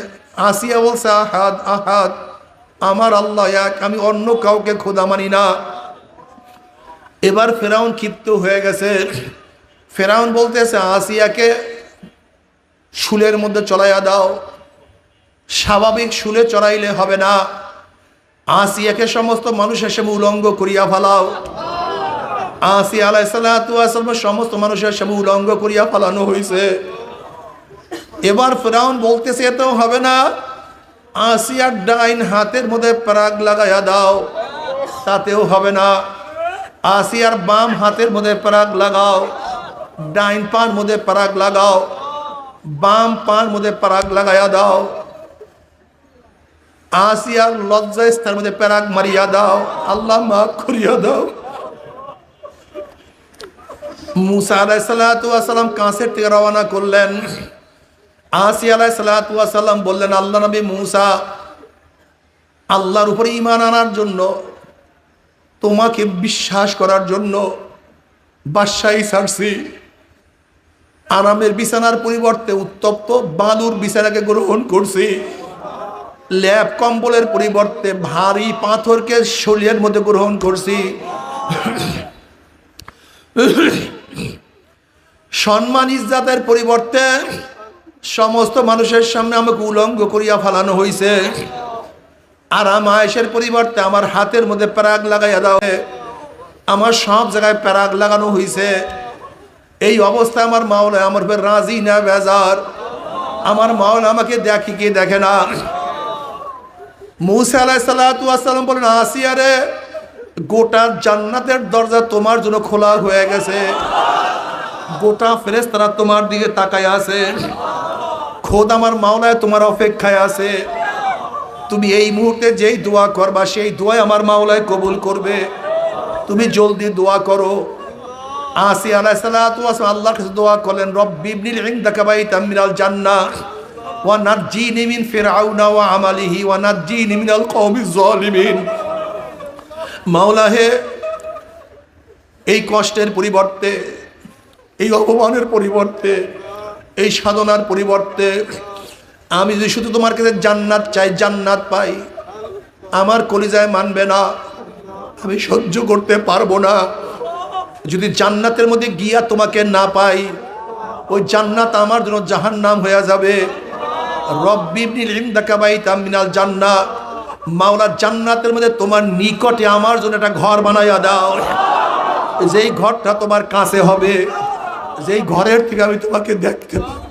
আসিয়া বলছে, আহাদ আহাদ, আমার আল্লাহ এক, আমি অন্য কাউকে খোদা মানি না। এবার ফেরাউন ক্ষিপ্ত হয়ে গেছে। ফেরাউন বলতেছে, আসিয়াকে শুলের মধ্যে চড়াইয়া দাও। স্বাভাবিক শুলে চড়াইলে হবে না, আসিয়াকে সমস্ত মানুষের সামনে উলঙ্গ করিয়া ফেলাও। আসিয়া আলাইহিস সালাতু ওয়াস সালাম সমস্ত মানুষের সামনে উলঙ্গ করিয়া ফেলানো হয়েছে। এবার ফেরাউন বলতেছে, এতেও হবে না, আসিয়ার ডাইন হাতের মধ্যে পরাগ লাগাইয়া দাও। তাতেও হবে না, আসিয়ার বাম হাতের মধ্যে পরাগ লাগাও। ডাইন পার মধ্যে পরাগ লাগাও, বাম পার মধ্যে পরাগ লাগাইয়া দাও। আসিয়ার লজ্জা স্থানের মধ্যে পরাগ মারিয়া দাও, আল্লাহ মাফ করিয়া দাও। মুসা আলাইহিস সালাতু ওয়াস সালাম কাছের থেকে রওনা করলেন। আসিয়া আলাইহিস সালাতু ওয়াস সালাম বললেন, আল্লাহ নবী মুসা, আল্লাহর উপরে ঈমান আনার জন্য, তোমাকে বিশ্বাস করার জন্য বাদশাহী ছাড়ছি। আরামের বিছানার পরিবর্তে উত্তপ্ত বালুর বিছানাকে গ্রহণ করছি। ল্যাপ কম্বলের পরিবর্তে ভারী পাথরকে শরীরের মধ্যে গ্রহণ করছি। সম্মান ইজ্জাতের পরিবর্তে সমস্ত মানুষের সামনে আমাকে উলঙ্গ করিয়া ফেলানো হয়েছে। আরাম আয়েশের পরিবর্তে আমার হাতের মধ্যে প্যারাগ লাগাইয়া দাও, আমার সব জায়গায় প্যারাগ লাগানো হয়েছে। এই অবস্থায় আমার মাওলা আমার উপর রাজি না বেজার। আমার মাওলা আমাকে দেখি কি দেখে না। মুসা আলাইহিস সালাতু ওয়াস সালাম বলেন, আসিয়া রে, গোটা জান্নাতের দরজা তোমার জন্য খোলা হয়ে গেছে, গোটা ফেরেশতারা তোমার দিকে তাকায় আছে, খোদ আমার মাওলায় তোমার অপেক্ষায় আছে। তুমি এই মুহূর্তে যেই দোয়া করবা সেই দোয়াই আমার মাওলায় কবুল করবে। তুমি জলদি দোয়া করো। আসিয়া আলাইহিস সালাতু ওয়াস সালাম আল্লাহর কাছে দোয়া করলেন, রব্বি ইবনিল ইনদাকা বাইতাম মিনাল জান্নাহ ওয়া নাজ্জিনি মিন ফিরআউনা ওয়া আমালিহি ওয়া নাজ্জিনি মিনাল কওমিজ জালিমিন। মাওলা হে, এই কষ্টের পরিবর্তে, এই অপমানের পরিবর্তে, এই সাধনার পরিবর্তে আমি যদি শুধু তোমার কাছে জান্নাত চাই, জান্নাত পাই, আমার কলিজায় মানবে না, আমি সহ্য করতে পারবো না। যদি জান্নাতের মধ্যে গিয়া তোমাকে না পাই, ওই জান্নাত আমার জন্য জাহান্নাম হয়ে যাবে। রব্বি ইবনিল ইনদাকা বাইতাম মিনাল জান্নাহ, মাওলা জান্নাতের মধ্যে তোমার নিকটে আমার জন্য একটা ঘর বানাইয়া দাও, যেই ঘরটা তোমার কাছে হবে, যেই ঘরের থেকে আমি তোমাকে দেখতে পাবো।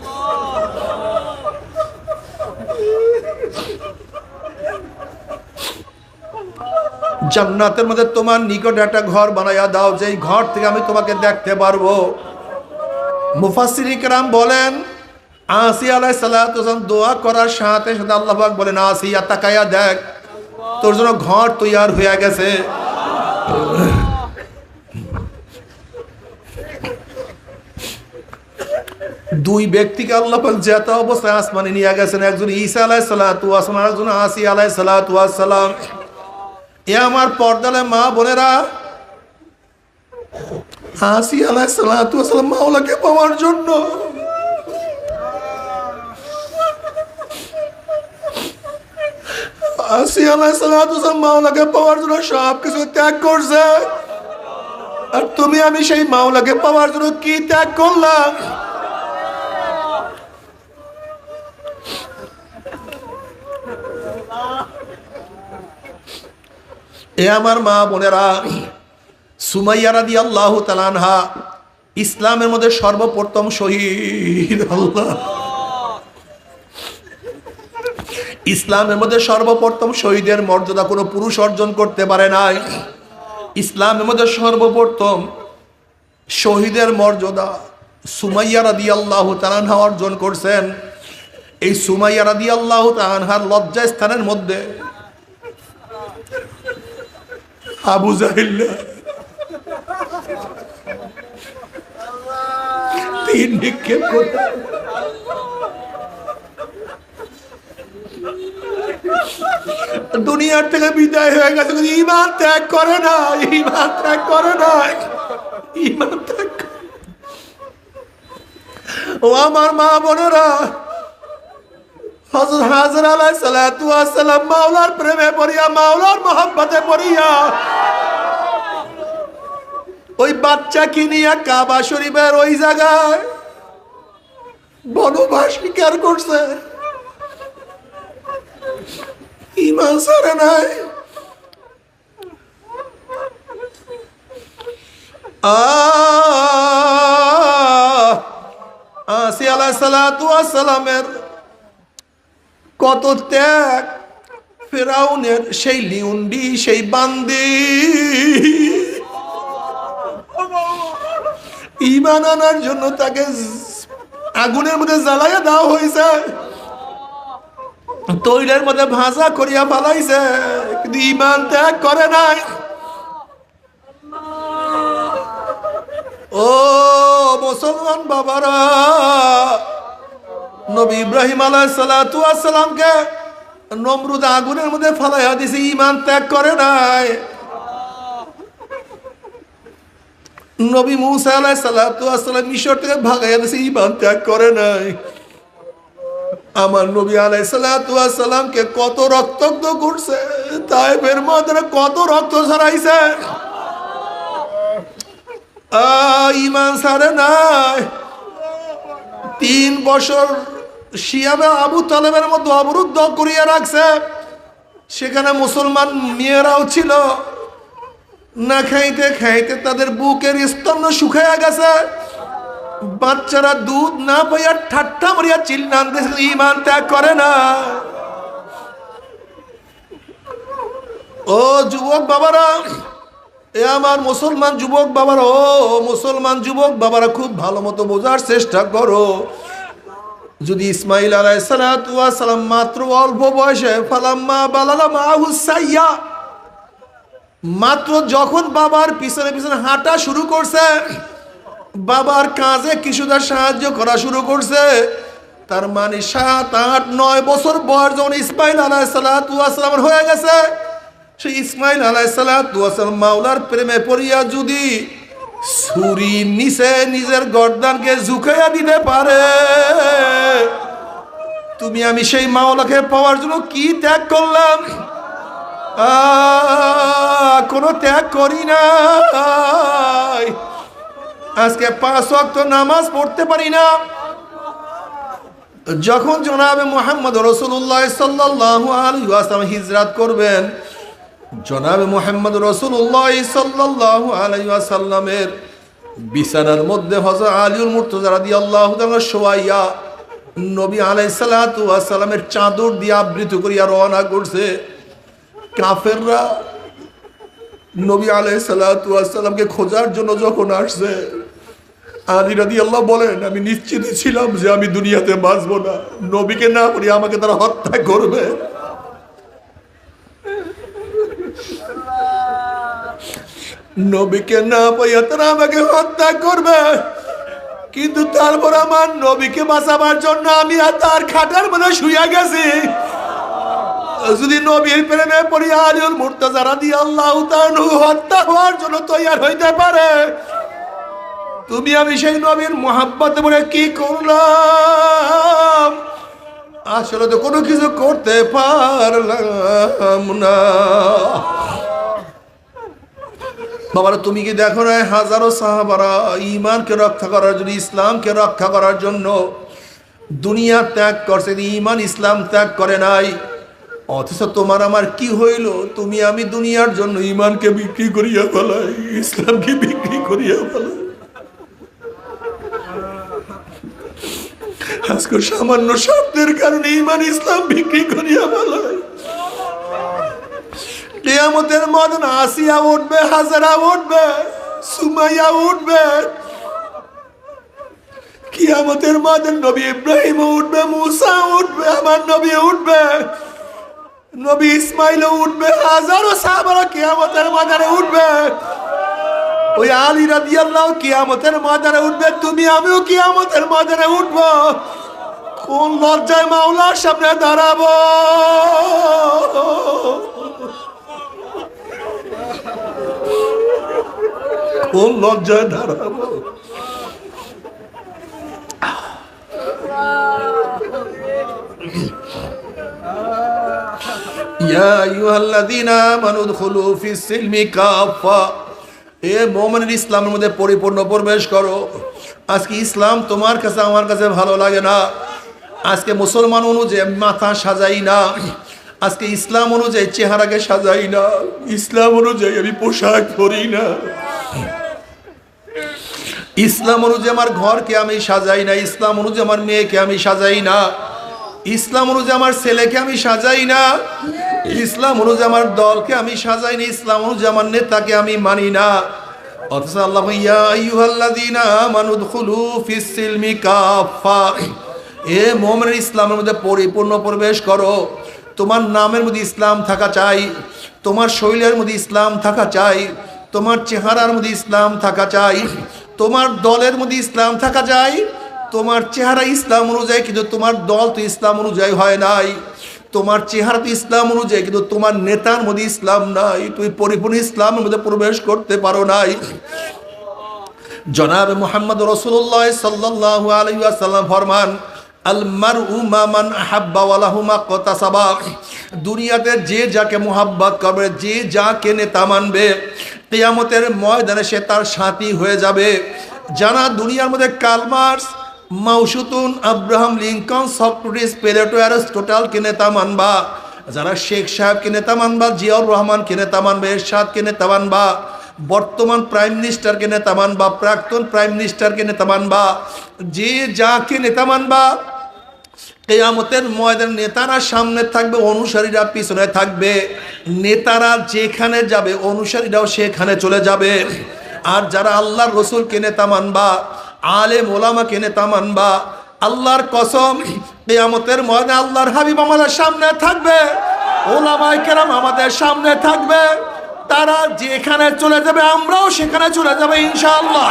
জান্নাতের মধ্যে তোমার নিকটে একটা ঘর বানাইয়া দাও, যেই ঘর থেকে আমি তোমাকে দেখতে পারবো। মুফাসসিরিন কিরাম বলেন, আসিয়া আলাইহিস সালাতু ওয়াস সালাম দোয়া করার সাথে সাথে আল্লাহ পাক বলেন, আসিয়া তাকায়া দেখ, তোর জন্য ঘর তৈয়ার হয়ে গেছে। দুই ব্যক্তিকে আল্লাহ পাক যেত অবস্থায় আসমানে নিয়ে গেছেন, একজন ঈসা আলাইহিস সালাতু ওয়াস সালাম, একজন আসিয়া আলাইহিস সালাতু ওয়াস সালাম। এ আমার পর্দালে মা বোনেরা, আসিয়া আলাইহিস সালাতু ওয়াস সালাম মাওলাকে পাওয়ার জন্য আসিয়া আলাইহিস সালাতু ওয়াস সালাম মাওলাকে পাওয়ার জন্য সব কিছু ত্যাগ করছে। আর তুমি আমি সেই মাওলাকে পাওয়ার জন্য কি ত্যাগ করলাম? এ আমার মা বোনেরা, সুমাইয়া রাদিয়াল্লাহু তাআলা আনহা ইসলামের মধ্যে সর্বপ্রথম শহীদ। আল্লাহ, ইসলামের মধ্যে সর্বপ্রথম শহীদের মর্যাদা কোনো পুরুষ অর্জন করতে পারে নাই। ইসলামের মধ্যে সর্বপ্রথম শহীদের মর্যাদা সুমাইয়া রাদিয়াল্লাহু তাআলা আনহা অর্জন করছেন। এই সুমাইয়া রাদিয়াল্লাহু তাআলা আনহার লজ্জা স্থানের মধ্যে আবু জাহেল তীর নিক্ষেপ করে দুনিয়ার থেকে বিদায় হয়ে গেছে, ঈমান ত্যাগ করে না, ঈমান ত্যাগ করে না, ঈমান ত্যাগ। ও আমার মা বোনেরা, হযরত হাজর আলাইহিস সালাতু ওয়াস সালাম মাওলার প্রেমে পড়িয়া, মাওলার মহব্বতে পড়িয়া ওই বাচ্চাকে নিয়ে কাবা শরীফের ওই জায়গায় বনবাস স্বীকার করছে, ঈমান ছাড়ে নাই। আসিয়া আলাইহিস সালাতু ওয়াস সালামের কত ত্যাগ, ফেরাউনের সেই লিউন্ডি, সেই বান্দি ঈমান আনার জন্য তাকে আগুনের মধ্যে জ্বালাইয়া দেওয়া হয়েছে, তৈলের মধ্যে ভাজা করিয়া ফেলাইছে, কিন্তু ঈমান ত্যাগ করে নাই। ও মুসলমান বাবারা, নবী ইব্রাহিম আলাইহিস সালাতু ওয়াস সালামকে নমরুদ আগুনের মধ্যে ফেলাইয়া দিছে, ঈমান ত্যাগ করে নাই। নবী মুসা আলাইহিস সালাতু ওয়াস সালাম মিশর থেকে ভাগাইয়া দিছে, ঈমান ত্যাগ করে নাই। আমার নবী আলাইহিস সালাতু ওয়াস সালামকে কত রক্তাক্ত করছে, তায়েফের ময়দানে কত রক্ত ঝরাইছে। ঈমান ছাড়ে নাই। 3 বছর শিয়াবে আবু তালেবের মধ্যে অবরুদ্ধ করিয়া রাখছে। সেখানে মুসলমান মেয়েরাও ছিল, না খাইতে খাইতে তাদের বুকের স্তম্ভ শুকাইয়া গেছে। বাচ্চারা দুধ না পাইয়া ঠাট্টা মারিয়া চিল্লান দিয়েছে, ঈমান ত্যাগ করে না। ও যুবক বাবারা, এ আমার মুসলমান যুবক বাবারা, ও মুসলমান যুবক বাবারা, খুব ভালো মতো বোঝার চেষ্টা করো। যদি ইসমাইল আলাইহিস সালাতু ওয়াস সালাম মাত্র অল্প বয়সে ফালাম্মা বালালা মাহু সাইয়া, মাত্র যখন বাবার পিছনে পিছনে হাঁটা শুরু করছে, বাবার কাজে কিছুটা সাহায্য করা শুরু করছে, তার মানে 7, 8, 9 বছর বয়স যখন ইসমাইল আলাইহিস সালাতু ওয়াস সালামের হয়ে গেছে, সেই ইসমাইল আলাইহিস সালাতু ওয়াস সালাম মাওলার প্রেমে পড়িয়া যদি ছুরির নিচে নিজের গর্দানকে ঝুঁকাইয়া দিতে পারে, তুমি আমি সেই মাওলাকে পাওয়ার জন্য কি ত্যাগ করলাম? কোনো ত্যাগ করি না। আজকে 5 ওয়াক্ত নামাজ পড়তে পারি না। যখন জনাবে মুহাম্মদ রাসূলুল্লাহ সাল্লাল্লাহু আলাইহি ওয়াসাল্লাম হিজরত করবেন, জনাবে মুহাম্মদ রাসূলুল্লাহ সাল্লাল্লাহু আলাইহি ওয়াসাল্লামের বিছানার মধ্যে হযরত আলীউল মুর্তজা রাদিয়াল্লাহু তাআলা শোয়াইয়া নবী আলাইহিস সালাতু ওয়াস সালামের চাদর দিয়ে আবৃত করিয়া রওনা করছে। কাফেররা নবী আলাইহিস সালাতু ওয়াস সালামকে খোঁজার জন্য যখন আসছে, আলী রাদিয়াল্লাহু বলেন, আমি নিশ্চিত ছিলাম যে আমি দুনিয়াতে বাঁচবো না, নবীকে না করি আমাকে তারা হত্যা করবে। নবীকে না পাইয়া তারা আমাকে হত্যা করবে। কিন্তু তারপর আমার নবীকে বাঁচাবার জন্য আমি আর তার খাটার মধ্যে শুয়ে গেছি। যদি নবীর প্রেমে পড়ি আলীউল মুর্তজা রাদিয়াল্লাহু তাআলা হত্যা হওয়ার জন্য তৈয়ার হইতে পারে, তুমি আমি সেই নবীর মুহাব্বতে পড়ে কি করলাম? আসলে তো কোনো কিছু করতে পারলাম না। বাবারা, তুমি কি দেখো না, হাজারো সাহাবারা ঈমানকে রক্ষা করার জন্য, ইসলামকে রক্ষা করার জন্য দুনিয়া ত্যাগ করছে, ঈমান ইসলাম ত্যাগ করে নাই। অথচ তোমার আমার কি হইল? তুমি আমি দুনিয়ার জন্য ঈমানকে বিক্রি করিয়া ফেলাই, ইসলামকে বিক্রি করিয়া ফেলাই। আজকে সামান্য শব্দের কারণে ঈমান ইসলাম বিক্রি করিয়া ফেলাই। কিয়ামতের ময়দানে আসিয়া উঠবে, হাজারা উঠবে, সুমাইয়া উঠবে। কিয়ামতের ময়দানে নবী ইব্রাহিম উঠবে, মুসা উঠবে, আমার নবী উঠবে, নবী ইসমাইল উঠবে, হাজারো সাহাবারা কিয়ামতের ময়দানে উঠবে। ওই আলী রাদিয়াল্লাহু কিয়ামতের ময়দানে উঠবে, তুমি আমিও কিয়ামতের ময়দানে উঠবো। কোন লজ্জায় মাওলার সামনে দাঁড়াবো? কোন লজ্জায় দাঁড়াবো? ইয়া আইয়ুহাল্লাযীনা আমানু উদখুলু ফিস-সিলমি কাফা, এ মুমিন ইসলামের মধ্যে পরিপূর্ণ প্রবেশ করো। আজকে ইসলাম তোমার কাছে আমার কাছে ভালো লাগে না। আজকে মুসলমান অনুযায়ী মাথা সাজাই না, আজকে ইসলাম অনুযায়ী চেহারাকে সাজাই না, ইসলাম অনুযায়ী আমি পোশাক পরি না, ইসলাম অনুযায়ী আমার ঘরকে আমি সাজাই না, ইসলাম অনুযায়ী আমার মেয়েকে আমি সাজাই না, ইসলাম অনুযায়ী আমার ছেলেকে আমি সাজাই না, ইসলাম অনুযায়ী আমার দলকে আমি সাজাই না, ইসলাম অনুযায়ী আমার নেতাকে আমি মানি না। অথচ আল্লাহ ইয়া আইয়ুহাল্লাযীনা আমানু উদখুলু ফিস-সিলমি কাফা, এ মুমিন ইসলামের মধ্যে পরিপূর্ণ প্রবেশ করো। তোমার নামের মধ্যে ইসলাম থাকা চাই, তোমার শরীরের মধ্যে ইসলাম থাকা চাই, তোমার চেহারার মধ্যে ইসলাম থাকা চাই, তোমার দলের মধ্যে ইসলাম থাকা চাই। তোমার চেহারা ইসলাম অনুযায়ী, কিন্তু তোমার দল তো ইসলাম অনুযায়ী হয় নাই। তোমার চেহারা তো ইসলাম অনুযায়ী, কিন্তু তোমার নেতার মধ্যে ইসলাম নাই। তুমি পরিপূর্ণ ইসলামের মধ্যে প্রবেশ করতে পারো নাই। জনাবে মুহাম্মদ রাসূলুল্লাহ সাল্লাল্লাহু আলাইহি ওয়াসাল্লাম ফরমান, আল মারউ মা মান আহাব্বা ওয়া লাহু মা ইকতাসাবা। দুনিয়াতে যে যাকে মুহাব্বত করবে, যে যাকে নেতা মানবে, কিয়ামতের ময়দানে সে তার সাথী হয়ে যাবে। যারা দুনিয়ার মধ্যে Karl Marx, Mao Tse tung, Abraham Lincoln, Socrates, Plato, অ্যারিস্টটলকে নেতা মানবা, যারা শেখ সাহেবকে নেতা মানবা, জিয়াউর রহমানকে নেতা মানবা, এরশাদকে নেতা মানবা, বর্তমান প্রাইম মিনিস্টারকে নেতা মানবা, প্রাক্তন প্রাইম মিনিস্টারকে নেতা মানবা, যে যাকে নেতা মানবা, কিয়ামতের ময়দানে নেতারা সামনে থাকবে, অনুসারীরা পিছনে থাকবে। নেতারা যেখানে যাবে অনুসারীরাও সেখানে চলে যাবে। আর যারা আল্লাহর রসুলকে নেতা মানবা, আলেম ওলামাকে নেতা মানবা, আল্লাহর কসম কিয়ামতের ময়দানে আল্লাহর হাবিব আমাদের সামনে থাকবে, ওলামায়ে কেরাম আমাদের সামনে থাকবে। তারা যেখানে চলে যাবে আমরাও সেখানে চলে যাবে ইনশাআল্লাহ।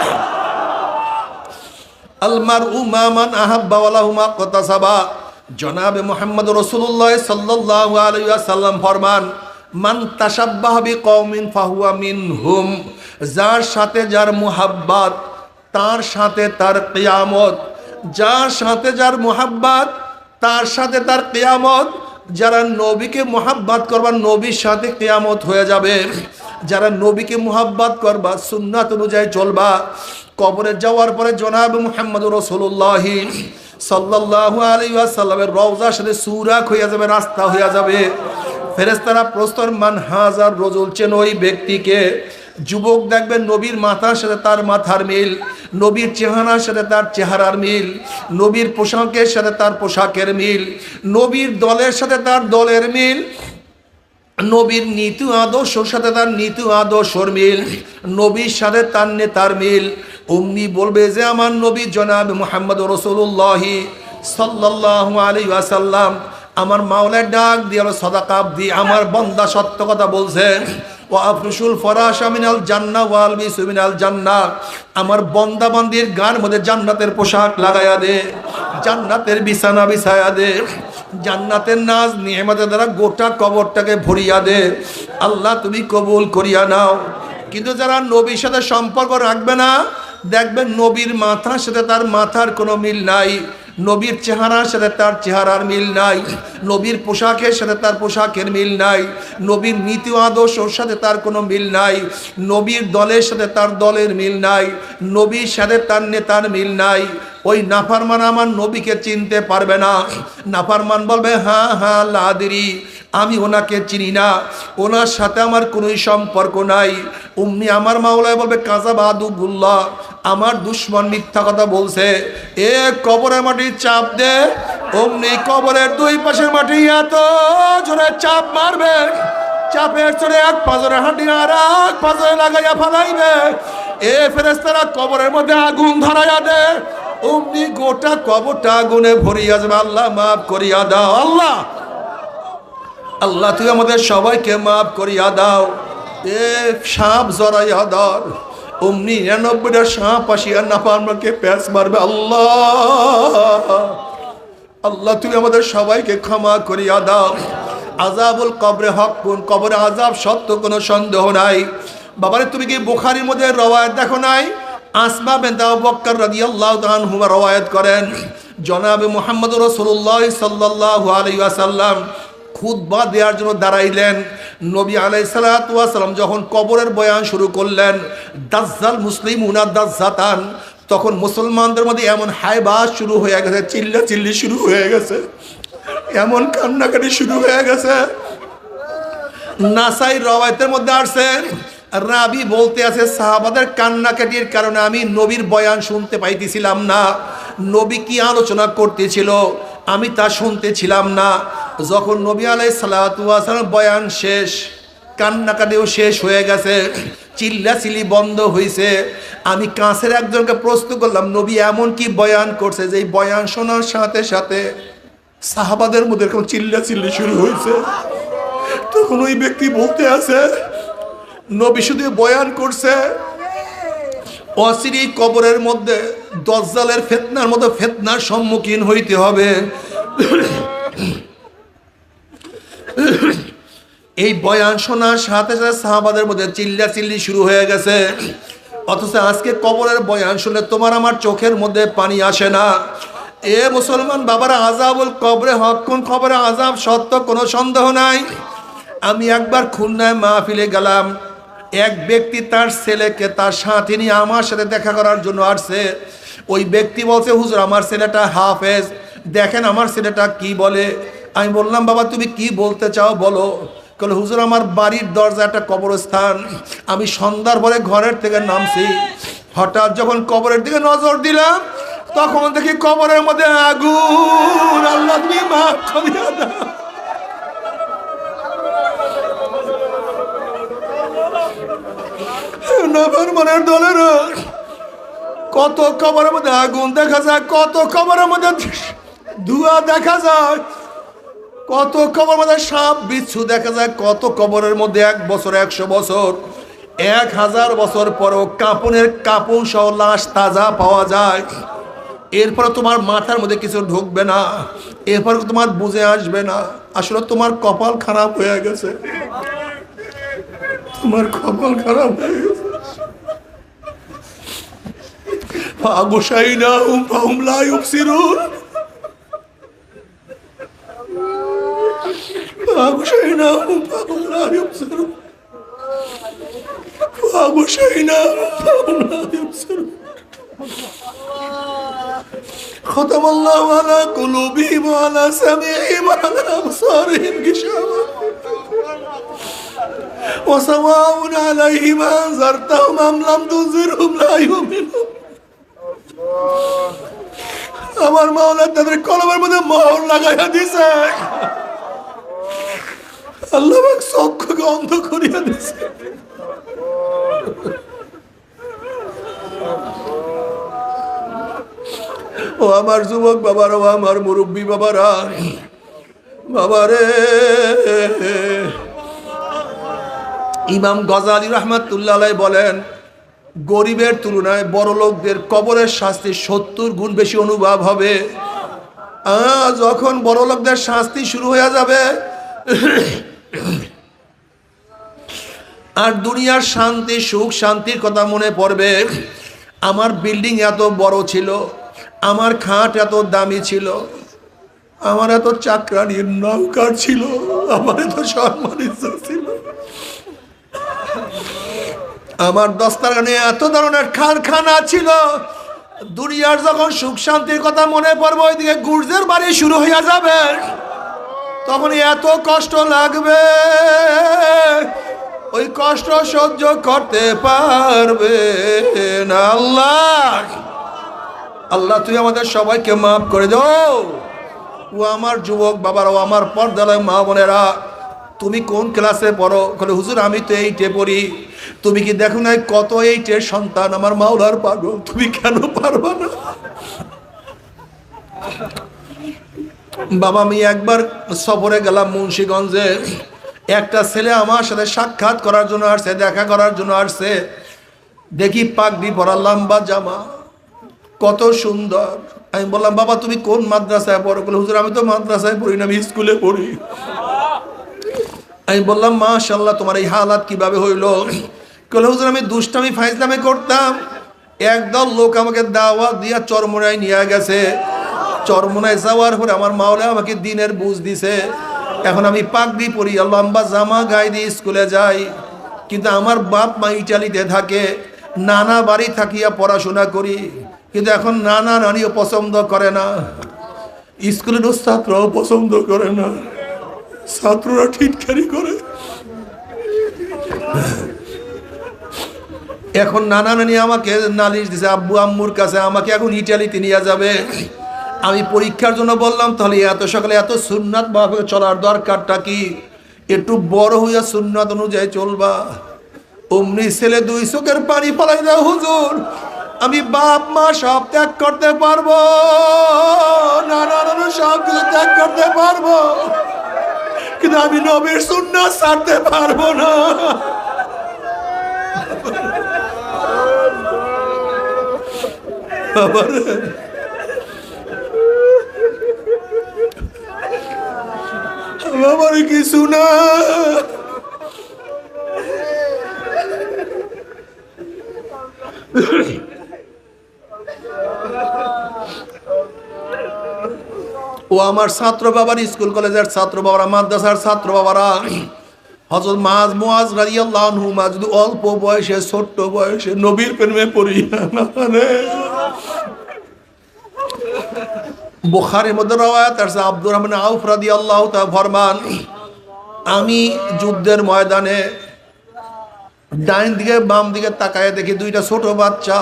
আল মারউ মা মান আহাব্বা ওয়া লাহু মা ইকতাসাবা। জনাবে মুহাম্মদ রাসূলুল্লাহ সাল্লাল্লাহু আলাইহি ওয়াসাল্লাম ফরমান, মান তাশাব্বাহা বিকওমিন ফাহুয়া মিনহুম। যার সাথে যার মুহাব্বত তার সাথে তার কিয়ামত, যার সাথে যার মুহাব্বত তার সাথে তার কিয়ামত। যারা নবীকে মুহাব্বত করবা নবীর সাথে কিয়ামত হয়ে যাবে। যারা নবীকে মুহাব্বত করবা, সুন্নাত অনুযায়ী চলবা, কবরে যাওয়ার পরে জনাব মুহাম্মদ রাসূলুল্লাহ সাল্লাল্লাহু আলাইহি ওয়াসাল্লামের রওজার সাথে সুরাক হয়ে যাবে, রাস্তা হয়ে যাবে। ফেরেশতারা প্রস্তর মান হাজার রজুল, চেন ওই ব্যক্তিকে। যুবক দেখবেন নবীর মাথার সাথে তার মাথার মিল, নবীর চেহারার সাথে তার চেহারার মিল, নবীর পোশাকের সাথে তার পোশাকের মিল, নবীর দলের সাথে তার দলের মিল, নবীর নীতি আদর্শর সাথে তার নীতি আদর্শর মিল, নবীর সাথে তার নেতার মিল। অমনি বলবে যে আমার নবী জনাব মুহাম্মদ রাসূলুল্লাহ সাল্লাল্লাহু আলাইহি ওয়াসাল্লাম, আমার মাওলার ডাক দিয়ে সাদাকা দিয়ে আমার বান্দা সত্য কথা বলছে। ওয়া আফরুশুল ফরাশা মিনাল জান্নাহ ওয়া আলবিসু মিনাল জান্নাহ। আমার বান্দা বান্দির গার মধ্যে জান্নাতের পোশাক লাগায়া দে, জান্নাতের বিছানা বিছায়া দে, জান্নাতের নাজ নিয়ামতের দ্বারা গোটা কবরটাকে ভরিয়া দে। আল্লাহ তুমি কবুল করিয়া নাও। কিন্তু যারা নবীর সাথে সম্পর্ক রাখবে না, দেখবেন নবীর মাথার সাথে তার মাথার কোনো মিল নাই, নবীর চেহারার সাথে তার চেহারার মিল নাই, নবীর পোশাকের সাথে তার পোশাকের মিল নাই, নবীর নীতি আদর্শর সাথে তার কোনো মিল নাই, নবীর দলের সাথে তার দলের মিল নাই, নবীর সাথে তার নেতার মিল নাই। ওই নাফরমান আমার নবীকে চিনতে পারবে না। নাফরমান বলবে হ্যাঁ হ্যাঁ লাদিরি, আমি ওনাকে চিনি না, ওনার সাথে আমার কোনোই সম্পর্ক নাই। উম্মি আমার মাওলায় বলবে কাযাবাদুল্লাহ, আমার দুশ্মন মিথ্যা কথা বলছে। এ কবরের মাটি চাপ দে। অমনি কবরের দুই পাশের মাটি এত জোরে চাপ মারবে, চাপের চড়ে এক পাজরে হাঁটি আর এক পাজরে লাগাইয়া ফালাইবে। এ ফেরেশতারা কবরের মধ্যে আগুন ধরাইয়া দে। অমনি গোটা কবরটা আগুনে ভরিয়া যাবে। আল্লাহ মাফ করিয়া দাও। আল্লাহ আল্লাহ তুই আমাদের সবাইকে মাফ করিয়া দাও। এ সাপ জড়াইয়া ধর। অমনি 99টা সাপ আসিয়া নাফরমানকে প্যাঁচ মারবে। আল্লাহ আল্লাহ তুই আমাদের সবাইকে ক্ষমা করিয়া দাও। আযাবুল কবরে হকুন, কবরে আযাব সত্য, কোনো সন্দেহ নাই। বাবারে তুমি কি বুখারীর মধ্যে রওয়ায়াত দেখো নাই? আসমা বিনত আবু বকর রাদিয়াল্লাহু তাআলা আনহুমা রওয়ায়াত করেন, জনাবে মুহাম্মদ রাসূলুল্লাহ সাল্লাল্লাহু আলাইহি ওয়াসাল্লাম খুতবা দেওয়ার জন্য দাঁড়াইলেন। নবী আলাইহিস সালাতু ওয়াস সালাম যখন কবরের বয়ান শুরু করলেন, দাজ্জাল মুসলিমুনা দাজ্জাতান, তখন মুসলমানদের মধ্যে এমন হায়বাস শুরু হয়ে গেছে, চিল্লা চিল্লি শুরু হয়ে গেছে, এমন কান্নাকাটি শুরু হয়ে গেছে। নাসাই রওয়ায়াতের মধ্যে আসছে, রাবি বলতে আছে সাহাবাদের কান্নাকাটির কারণে আমি নবীর বয়ান শুনতে পাইতেছিলাম না। নবী কি আলোচনা করতেছিল আমি তা শুনতেছিলাম না। যখন নবী আলাইহিস সালাতু ওয়াস সালাম বয়ান শেষ, কান্নাকাটিও শেষ হয়ে গেছে, চিল্লাচিল্লি বন্ধ হয়েছে, আমি কাছের একজনকে প্রশ্ন করলাম নবী এমন কি বয়ান করছে যে এই বয়ান শোনার সাথে সাথে সাহাবাদের মধ্যে এরকম চিল্লাচিল্লি শুরু হয়েছে? তখন ওই ব্যক্তি বলতে আছে নবী শুধু বয়ান করছে অচিরেই কবরের মধ্যে দাজ্জালের ফিতনার মতো ফিতনার সম্মুখীন হইতে হবে। এই বয়ান শোনার সাথে সাথে সাহাবাদের মধ্যে চিল্লাচিল্লি শুরু হয়ে গেছে। অথচ আজকে কবরের বয়ান শুনে তোমার আমার চোখের মধ্যে পানি আসে না। এ মুসলমান বাবারা, আযাবুল কবরে হক্কুন, কবরে আযাব সত্য, কোনো সন্দেহ নাই। আমি একবার খুলনায় মাহফিলে গেলাম, এক ব্যক্তি তার ছেলেকে তার সাথে নিয়ে আমার সাথে দেখা করার জন্য আসছে। ওই ব্যক্তি বলছে, হুজুর আমার ছেলেটা হাফেজ, দেখেন আমার ছেলেটা কি বলে। আমি বললাম, বাবা তুমি কি বলতে চাও বলো। বলে, হুজুর আমার বাড়ির দরজা একটা কবরস্থান, আমি সন্ধ্যার পরে ঘরের থেকে নামছি, হঠাৎ যখন কবরের দিকে নজর দিলাম তখন দেখি কবরের মধ্যে আগুন। আল্লাহ তুমি মাফ করিয়া দাও। মনের দলের কত কবরের মধ্যে আগুন দেখা যায়, কত কবরের মধ্যে ধোঁয়া দেখা যায়, কত কবর মধ্যে সাপ বিচ্ছু দেখা যায়, কত কবরের মধ্যে 1 বছর 100 বছর 1000 বছর পরও কাপনের কাপড় সহ লাশ তাজা পাওয়া যায়। এরপরে তোমার মাথার মধ্যে কিছু ঢুকবে না, এরপরে তোমার বুঝে আসবে না, আসলে তোমার কপাল খারাপ হয়ে গেছে, তোমার কপাল খারাপ হয়ে গেছে। ফাগুশাইনাহুম ফাহুম লা ইউবসিরুন, ফাগুশাইনাহুম ফাহুম লা ইউবসিরুন, ফাগুশাইনাহুম ফাহুম লা ইউবসিরুন। খতামাল্লাহু আলা কুলুবিহিম ওয়া আলা সামিইহিম ওয়া আলা আবসারিহিম গিশাওয়া ওয়া সাওয়াউন আলাইহিম আনজারতাহুম আম লাম তুনজিরহুম লা ইউমিনুন। আমার মাওলা তাদের কলমের মধ্যে মোহর লাগাইয়া দিছে, আল্লাহ পাক চক্ষুকে অন্ধ করিয়া দিছে। ও আমার যুবক বাবারা, ও আমার মুরব্বী বাবারা, বাবারে, ইমাম গজালি রাহমাতুল্লাহ আলাইহি বলেন, গরিবের তুলনায় বড় লোকদের কবরের শাস্তি 70 গুণ বেশি অনুভব হবে। যখন বড় লোকদের শাস্তি শুরু হয়ে যাবে আর দুনিয়ার শান্তি সুখ শান্তির কথা মনে পড়বে, আমার বিল্ডিং এত বড় ছিল, আমার খাট এত দামি ছিল, আমার এত চাকরানির নৌকার ছিল, আমার এত সম্মানিত ছিল, আমার দস্তারখানে এত ধরনের কারখানা ছিল। দুনিয়ার যখন সুখ শান্তির কথা মনে পড়বে, ওইদিকে গুর্জের বাড়ি শুরু হয়ে যাবে, তখন এত কষ্ট লাগবে, ওই কষ্ট সহ্য করতে পারবে না। আল্লাহ, আল্লাহ তুই আমাদের সবাইকে মাফ করে দাও। ও আমার যুবক বাবারা, ও আমার পর্দালয় মা বোনেরা, তুমি কোন ক্লাসে পড়ো? বলে, হুজুর আমি তো 8-এ পড়ি। তুমি কি দেখো না কত 8-এর সন্তান আমার মাওলার পাগল, তুমি কেন পারবা না? বাবা, আমি একবার সফরে গেলাম মুন্সিগঞ্জে, একটা ছেলে আমার সাথে সাক্ষাৎ করার জন্য আসছে, দেখা করার জন্য আসছে। দেখি পাগড়ি পরা, লম্বা জামা, কত সুন্দর। আমি বললাম, বাবা তুমি কোন মাদ্রাসায় পড়ো? বলে, হুজুর আমি তো মাদ্রাসায় পড়ি না, আমি স্কুলে পড়ি। আমি বললাম, মাশাআল্লাহ, তোমার এই হালাত কিভাবে হইলো? বলে, হুজুর আমি দুষ্টামি ফাইজলামি করতাম, একদল লোক আমাকে দাওয়াত দিয়া চরমোনায় নিয়ে গেছে। চরমোনায় যাওয়ার পরে আমার মাওলা আমাকে দিনের বুঝ দিছে। এখন আমি পাগড়ি পরি, লম্বা জামা গায়ে দিয়ে স্কুলে যাই। কিন্তু আমার বাপ মা ইটালিতে থাকে, নানা বাড়ি থাকিয়া পড়াশোনা করি, কিন্তু এখন নানা নানিও পছন্দ করে না, স্কুলের ছাত্রও পছন্দ করে না, ছাত্ররা ঠিটকারি করে। এখন নানা নানি আমাকে নালিশ দিছে আব্বু আম্মুর কাছে, আমাকে এখন ইটালিতে নিয়ে যাবে। আমি পরীক্ষার জন্য বললাম, তাহলে এত সকালে এত সুন্নাত ভাবে চলার দরকারটা কি? একটু বড় হইয়া সুন্নাত অনুযায়ী চলবা। অমনি ছেলে 2 চোখের পানি ফেলাই দাও, হুজুর আমি বাপ মা সব ত্যাগ করতে পারবো, নানা নানু সব কিছু ত্যাগ করতে পারবো, কিন্তু আমি নবীর সুন্নাত ছাড়তে পারবো না। আমার কিছু না, ও আমার ছাত্র বাবার, স্কুল কলেজের ছাত্র বাবারা, মাদ্রাসার ছাত্র বাবারা, হযরত মুআজ রাদিয়াল্লাহু আনহু যদি অল্প বয়সে, ছোট্ট বয়সে নবীর প্রেমে পড়িয়া মানে বুখারীর মধ্যে রওয়ায়াত আছে, আব্দুর রহমান আউফ রাদিয়াল্লাহু তাআলা ফরমান, আমি যুদ্ধের ময়দানে ডাইন দিকে বাম দিকে তাকায় দেখি দুইটা ছোট বাচ্চা।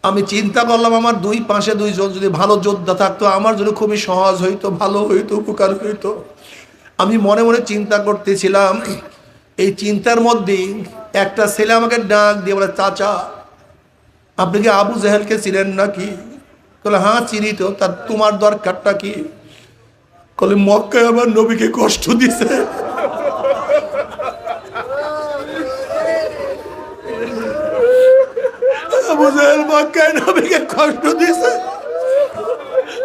আমি চিন্তা করলাম আমার দুই পাশে দুইজন যদি ভালো যোদ্ধা থাকতো আমার জন্য খুবই সহজ হইতো, ভালো হইতো, উপকার হইতো। আমি মনে মনে চিন্তা করতেছিলাম। এই চিন্তার মধ্যেই একটা ছেলে আমাকে ডাক দিয়ে বলে, চাচা আপনি কি আবু জেহেলকে চিনেন নাকি? বলে হ্যাঁ চিনি তো, তার তোমার দরকারটা কি? বলে মক্কায় আমার নবীকে কষ্ট দিছে। আবু জেহেল মক্কায় নবীকে কষ্ট দিছে,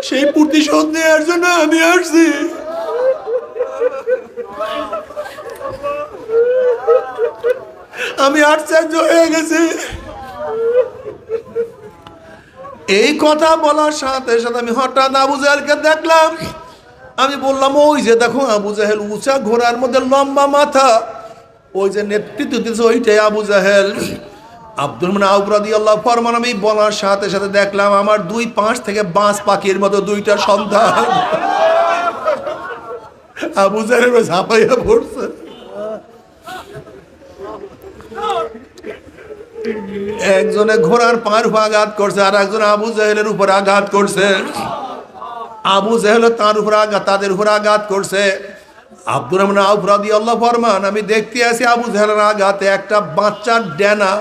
সেই প্রতিশোধ নেওয়ার জন্য আমি আসছি। আমি আশ্চর্য হয়ে গেছি। এই কথা বলার সাথে সাথে আমি হঠাৎ আবু জেহেলকে দেখলাম। আমি বললাম, ওই যে দেখো আবু জেহেল, উঁচা ঘোড়ার মধ্যে লম্বা মাথা, ওই যে নেতৃত্ব দিতেছে ওইটাই আবু জেহেল। আব্দুর রহমান আউফ রাদিয়াল্লাহু ফরমান, আমি বলার সাথে সাথে দেখলাম আমার দুই পাশ থেকে বাজ পাখির মতো দুইটা সন্তান আবু জেহেল ঝাঁপাইয়া পড়ছে। একজনে ঘোড়ার পায়ের উপর আঘাত করছে, আর একজন আবু জেহেলের উপর আঘাত করছে। আবু জেহেল তার উপর আঘাত, তাদের উপর আঘাত করছে। আব্দুর রহমান আউফ রাদিয়াল্লাহু ফরমান, আমি দেখতে আছি আবু জেহেলের আঘাতে একটা বাচ্চার ডেনা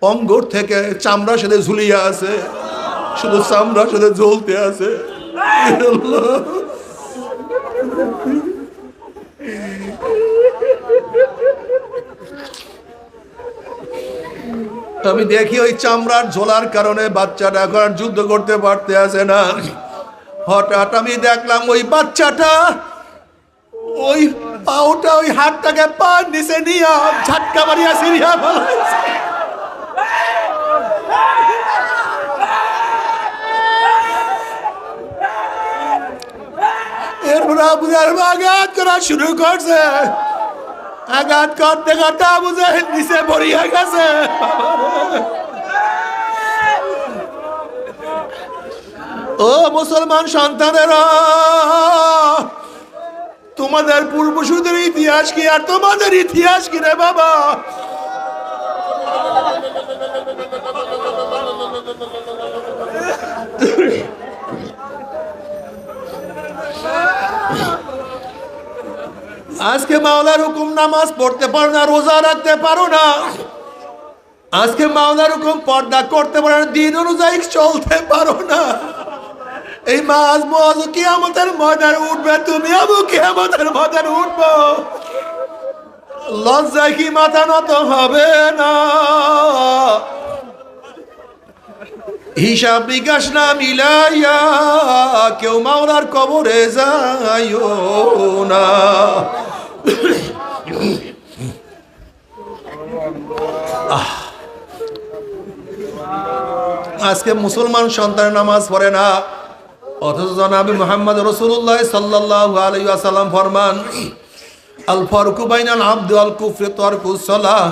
অঙ্গর থেকে চামড়ার সাথে ঝুলিয়ে আছে, শুধু চামড়ার সাথে জ্বলতে আছে। আমি দেখি ওই চামড়ার ঝোলার কারণে বাচ্চাটা এখন আর যুদ্ধ করতে পারতে আছে না। হঠাৎ আমি দেখলাম ওই বাচ্চাটা ওই পাউটা, ওই হাতটাকে পার নিচে নিয়ে ঝাটকা মারিয়া সিরিয়া ফেলাইছে। এরপর আবু জেহেল আঘাত করা শুরু করছে। আঘাত করতে করতে আবু জেহেল নিচে পড়িয়া গেছে। ও মুসলমান সন্তানেরা, তোমাদের পূর্বসূরীদের ইতিহাস কি আর তোমাদের ইতিহাস কি রে বাবা? আজকে মাওলার হুকুম নামাজ পড়তে পারো না, রোজা রাখতে পারো না। আজকে মাওলার হুকুম পর্দা করতে পারো না, দিন অনুযায়ী চলতে পারো না। এই মাঝ মাঝ কিয়ামতের ময়দানে উঠবে তুমি, আবু কিয়ামতের ময়দানে উঠবো। লজ্জায় কি মাথা নত হবে না? হিসাব বিকাশ না মিলাইয়া কেউ মাওলার কবরে যাইও না। আজকে মুসলমান সন্তান নামাজ পড়ে না, অথচ জনাবে মুহাম্মদ রাসূলুল্লাহ সাল্লাল্লাহু আলাইহি ওয়াসাল্লাম ফরমান, আল ফারকু বাইনাল আবদি ওয়াল কুফরি তারকুস সালাহ।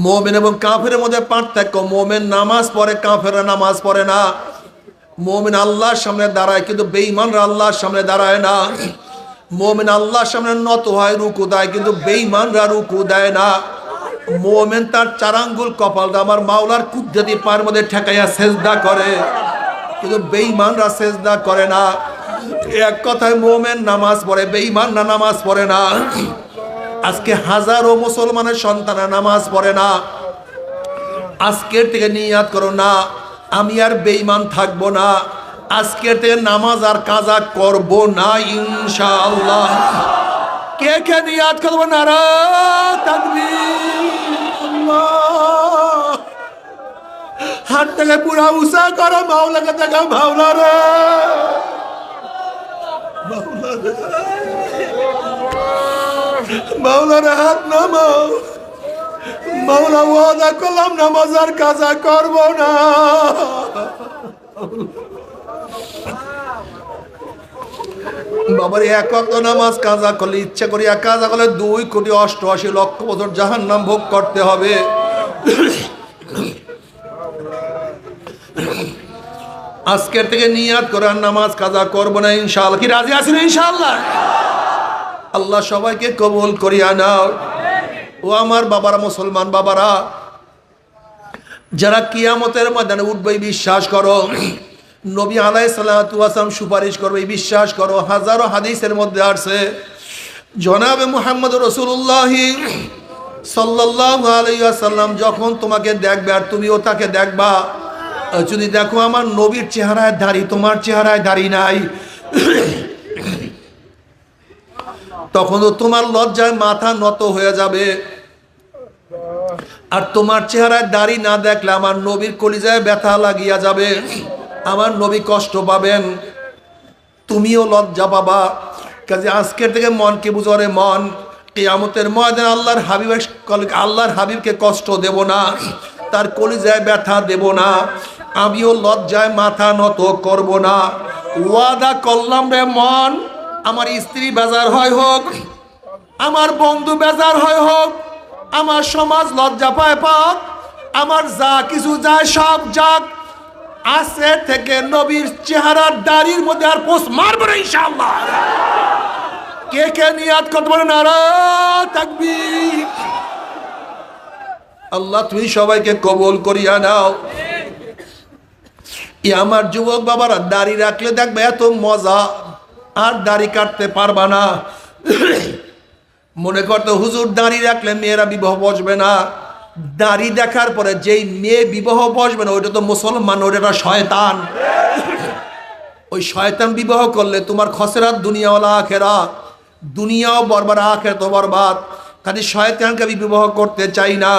মুমিন এবং কাফেরের মধ্যে পার্থক্য, মুমিন নামাজ পড়ে, কাফেররা নামাজ পড়ে না। মুমিন আল্লাহর সামনে দাঁড়ায়, কিন্তু বেঈমানরা আল্লাহর সামনে দাঁড়ায় না। মুমিন আল্লাহর সামনে নত হয়, রুকু দেয়, কিন্তু বেঈমানরা রুকু দেয় না। মুমিন তার চার আঙ্গুল কপালটা আমার মাওলার কুদরতি পায়ের মধ্যে ঠেকাইয়া সেজদা করে, কিন্তু বেঈমানরা সেজদা করে না। এক কথায় মুমিন নামাজ পড়ে, বেঈমানরা নামাজ পড়ে না। আজকে হাজারো মুসলমানের সন্তান নামাজ পড়ে না। আজকের থেকে নিয়াত করো না, আমি আর বেঈমান থাকবো না। আজকের থেকে নামাজ আর কাজা করব না ইনশাআল্লাহ। কে কে নিয়াত করবো? নারা তাকবীর, আল্লাহ। হাত থেকে পুরা উঁচা করো, মাওলাকে দেখা, মাওলা রে, মাওলা রে, মাওলার হাত নামাও। মাওলা ওয়াদা করলাম নামাজ আর কাজা করব না। বাবার এক ওয়াক্ত নামাজ কাজা করলে, ইচ্ছা করি এক কাজা করলে 2,88,00,000 বছর জাহান্নাম ভোগ করতে হবে। আজকের থেকে নিয়াত করে আর নামাজ কাজা করবো না ইনশাআল্লাহ। কি রাজি আছেন ইনশাআল্লাহ? আল্লাহ সবাইকে কবুল করিয়া নাও। ও আমার বাবারা, মুসলমান বাবারা, যারা কিয়ামতের ময়দানে উঠবে বিশ্বাস করো, নবী আলাইহিস সালাতু ওয়াস সালাম সুপারিশ করবে বিশ্বাস করো। হাজারো হাদিসের মধ্যে আছে জনাবে মুহাম্মদ রাসূলুল্লাহ সাল্লাল্লাহু আলাইহি ওয়াসাল্লাম যখন তোমাকে দেখবে আর তুমিও তাকে দেখবা, যদি দেখো আমার নবীর চেহারায় দাড়ি, তোমার চেহারায় দাড়ি নাই, তখন তো তোমার লজ্জায় মাথা নত হয়ে যাবে। আর তোমার চেহারায় দাড়ি না দেখলে আমার নবীর কলিজায় ব্যথা লাগিয়া যাবে, আমার নবী কষ্ট পাবেন, তুমিও লজ্জা পাবা। কাজে আজকের থেকে মনকে বুঝো, রে মন, কিয়ামতের ময়দানে আল্লাহর হাবিবকে কষ্ট দেব না, তার কলিজায় ব্যথা দেব না, আমিও লজ্জায় মাথা নত করব না। ওয়াদা করলাম রে মন, আমার স্ত্রী বেজার হয় হোক, আমার বন্ধু বেজার হয় হোক, আমার সমাজ লজ্জা পায় পাক, আমার যা কিছু যায় সব যাক, আজকে থেকে নবীর চেহারার দাড়ির মধ্যে আর পোষ মারবো না ইনশাআল্লাহ। কে কে নিয়াত করতে পারে? নারা তাকবীর। আল্লাহ তুমি সবাইকে কবুল করিয়া নাও। আমার যুবক বাবারা, দাড়ি রাখলে দেখবে এত মজা, আর দাড়ি কাটতে পারবা না। মনে করতে হুজুর দাড়ি রাখলে মেয়েরা বিবাহ বসবে না, দাড়ি দেখার পরে যেই মেয়ে বিবাহ বসবে না ওইটা তো মুসলমান, ওইটা শয়তান। ওই শয়তান বিবাহ করলে তোমার খসরাত দুনিয়া ওয়ালা আখেরা, দুনিয়াও বরবাদ আখেরাত বরবাদ। খালি শয়তানকে আমি বিবাহ করতে চাই না,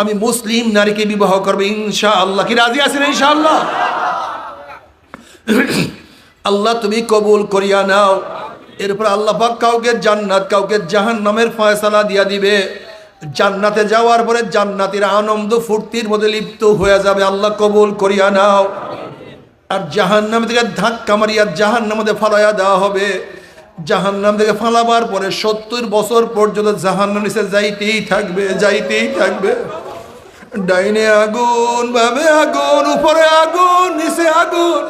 আমি মুসলিম নারীকে বিবাহ করবো ইনশাআল্লাহ। কি রাজি আছেন ইনশাআল্লাহ? আল্লাহ তুমি কবুল করিয়া নাও। এরপর আল্লাহ পাক কাউকে জান্নাত কাউকে জাহান্নামের ফয়সালা দিয়া দিবে। জান্নাতে যাওয়ার পরে জান্নাতের আনন্দ ফুর্তির মধ্যে লিপ্ত হয়ে যাবে। আল্লাহ কবুল করিয়া নাও। আর জাহান্নাম থেকে ধাক্কা মারিয়া জাহান্নাম মধ্যে ফালাইয়া দেওয়া হবে। জাহান্নাম থেকে ফালাবার পরে 70 বছর পর্যন্ত জাহান্নাম নিচে যাইতেই থাকবে, যাইতেই থাকবে। ডাইনে আগুন, বামে আগুন, উপরে আগুন, নিচে আগুন,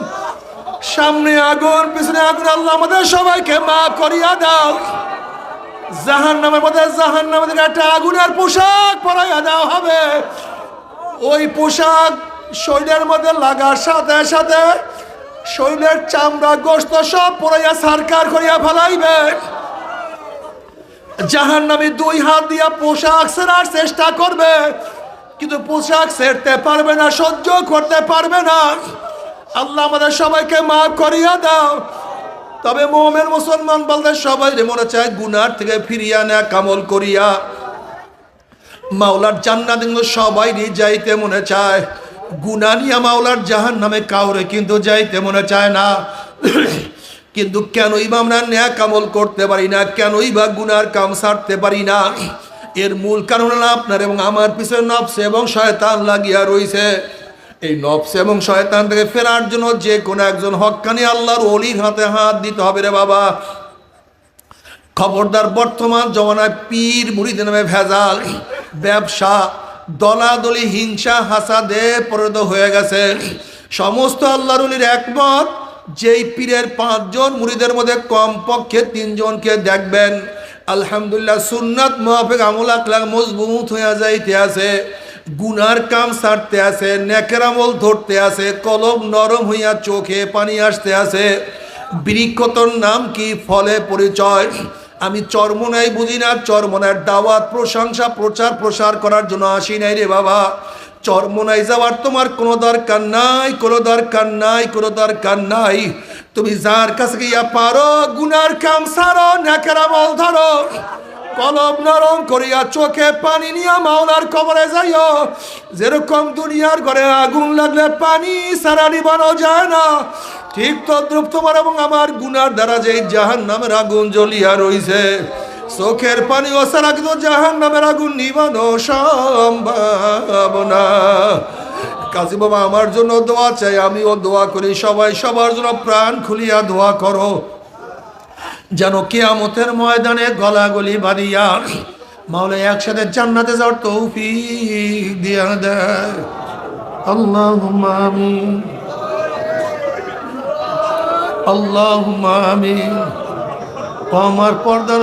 সামনে আগুন, পিছনে আগুন। আল্লাহ আমাদের সবাইকে মাফ করিয়া দাও। জাহান্নামের মধ্যে জাহান্নামের থেকে একটা আগুনের পোশাক পরাইয়া দেওয়া হবে। ওই পোশাক শরীরের মধ্যে লাগার সাথে সাথে শরীরের চামড়া গোশত সব পরাইয়া সারকার করিয়া ফেলাইবে। জাহান্নামী 2 হাত দিয়া পোশাক ছেড়ার চেষ্টা করবে, কিন্তু পোশাক ছেড়তে পারবে না, সহ্য করতে পারবে না। আল্লাহ আমাদের সবাইকে মাফ করিয়া দাও। তবে মুমিন মুসলমান বলতে সবাই মনে চায় গুনার থেকে ফিরিয়া নেক আমল করিয়া মাওলার জান্নাত সবাই যাইতে মনে চায়। গুনাহ নিয়া মাওলার জাহান্নামে কাউরে কিন্তু যাইতে মনে চায় না। কিন্তু কেনই বা আমরা নেক আমল করতে পারি না, কেনই বা গুনার কাম ছাড়তে পারি না? এর মূল কারণ হলো আপনার এবং আমার পিছনে নফস এবং শয়তান লাগিয়া রইছে। এই নফস এবং শয়তান থেকে ফেরার জন্য যে কোনো একজন হক্কানি আল্লাহর ওলির হাতে হাত দিতে হবে রে বাবা। খবরদার, বর্তমান জমানায় পীর মুরিদের নামে ভেজাল, ব্যবসা, দলাদলি, হিংসা, হাসাদে পরিণত হয়ে গেছে। সমস্ত আল্লাহর ওলির একমত, যেই পীরের 5 জন মুরিদের মধ্যে কমপক্ষে 3 জনকে দেখবেন আলহামদুলিল্লাহ সুন্নাত মুআফিক আমল আখলাক মজবুত হয়ে যাইতে আছে, গুনার কাম ছাড়তে আছে, নেকের আমল ধরতে আছে, কলব নরম হইয়া চোখে পানি আসতে আছে। বৃক্ষতর নাম কি, ফলে পরিচয়। আমি চরমনাই বুঝি না, চরমনার দাওয়াত প্রশংসা প্রচার প্রসার করার জন্য আসি নাই রে বাবা। চরমনাই যাওয়ার তোমার কোনো দরকার নাই, কোনো দরকার নাই, কোনো দরকার নাই। তুমি যার কাছে গিয়া পারো গুনার কাম ছাড়ো, নেকের আমল ধরো, কলব নরম করিয়া চোখে পানি নিয়া মাওলার কবরে যাইও। যেরকম দুনিয়ার ঘরে আগুন লাগলে পানি ছাড়া নিবানো যায় না, ঠিক তদ্রুপ তোমার এবং আমার গুনার দ্বারা যে জাহান্নামের আগুন জ্বলিয়া রইছে, চোখের পানি ও ছাড়া কিন্তু জাহান্নামের আগুন নিবানো সম্ভব না। কাজী বাবা আমার জন্য দোয়া চাই, আমিও দোয়া করি, সবাই সবার জন্য প্রাণ খুলিয়া দোয়া করো যেন কিয়ামতের ময়দানে গলাগলি বাঁধিয়া মাওলা একসাথে জান্নাতে যাওয়ার তৌফিক দিয়া দেয়। আল্লাহুম্মা আমিন, আল্লাহুম্মা আমিন। আমার পর্দার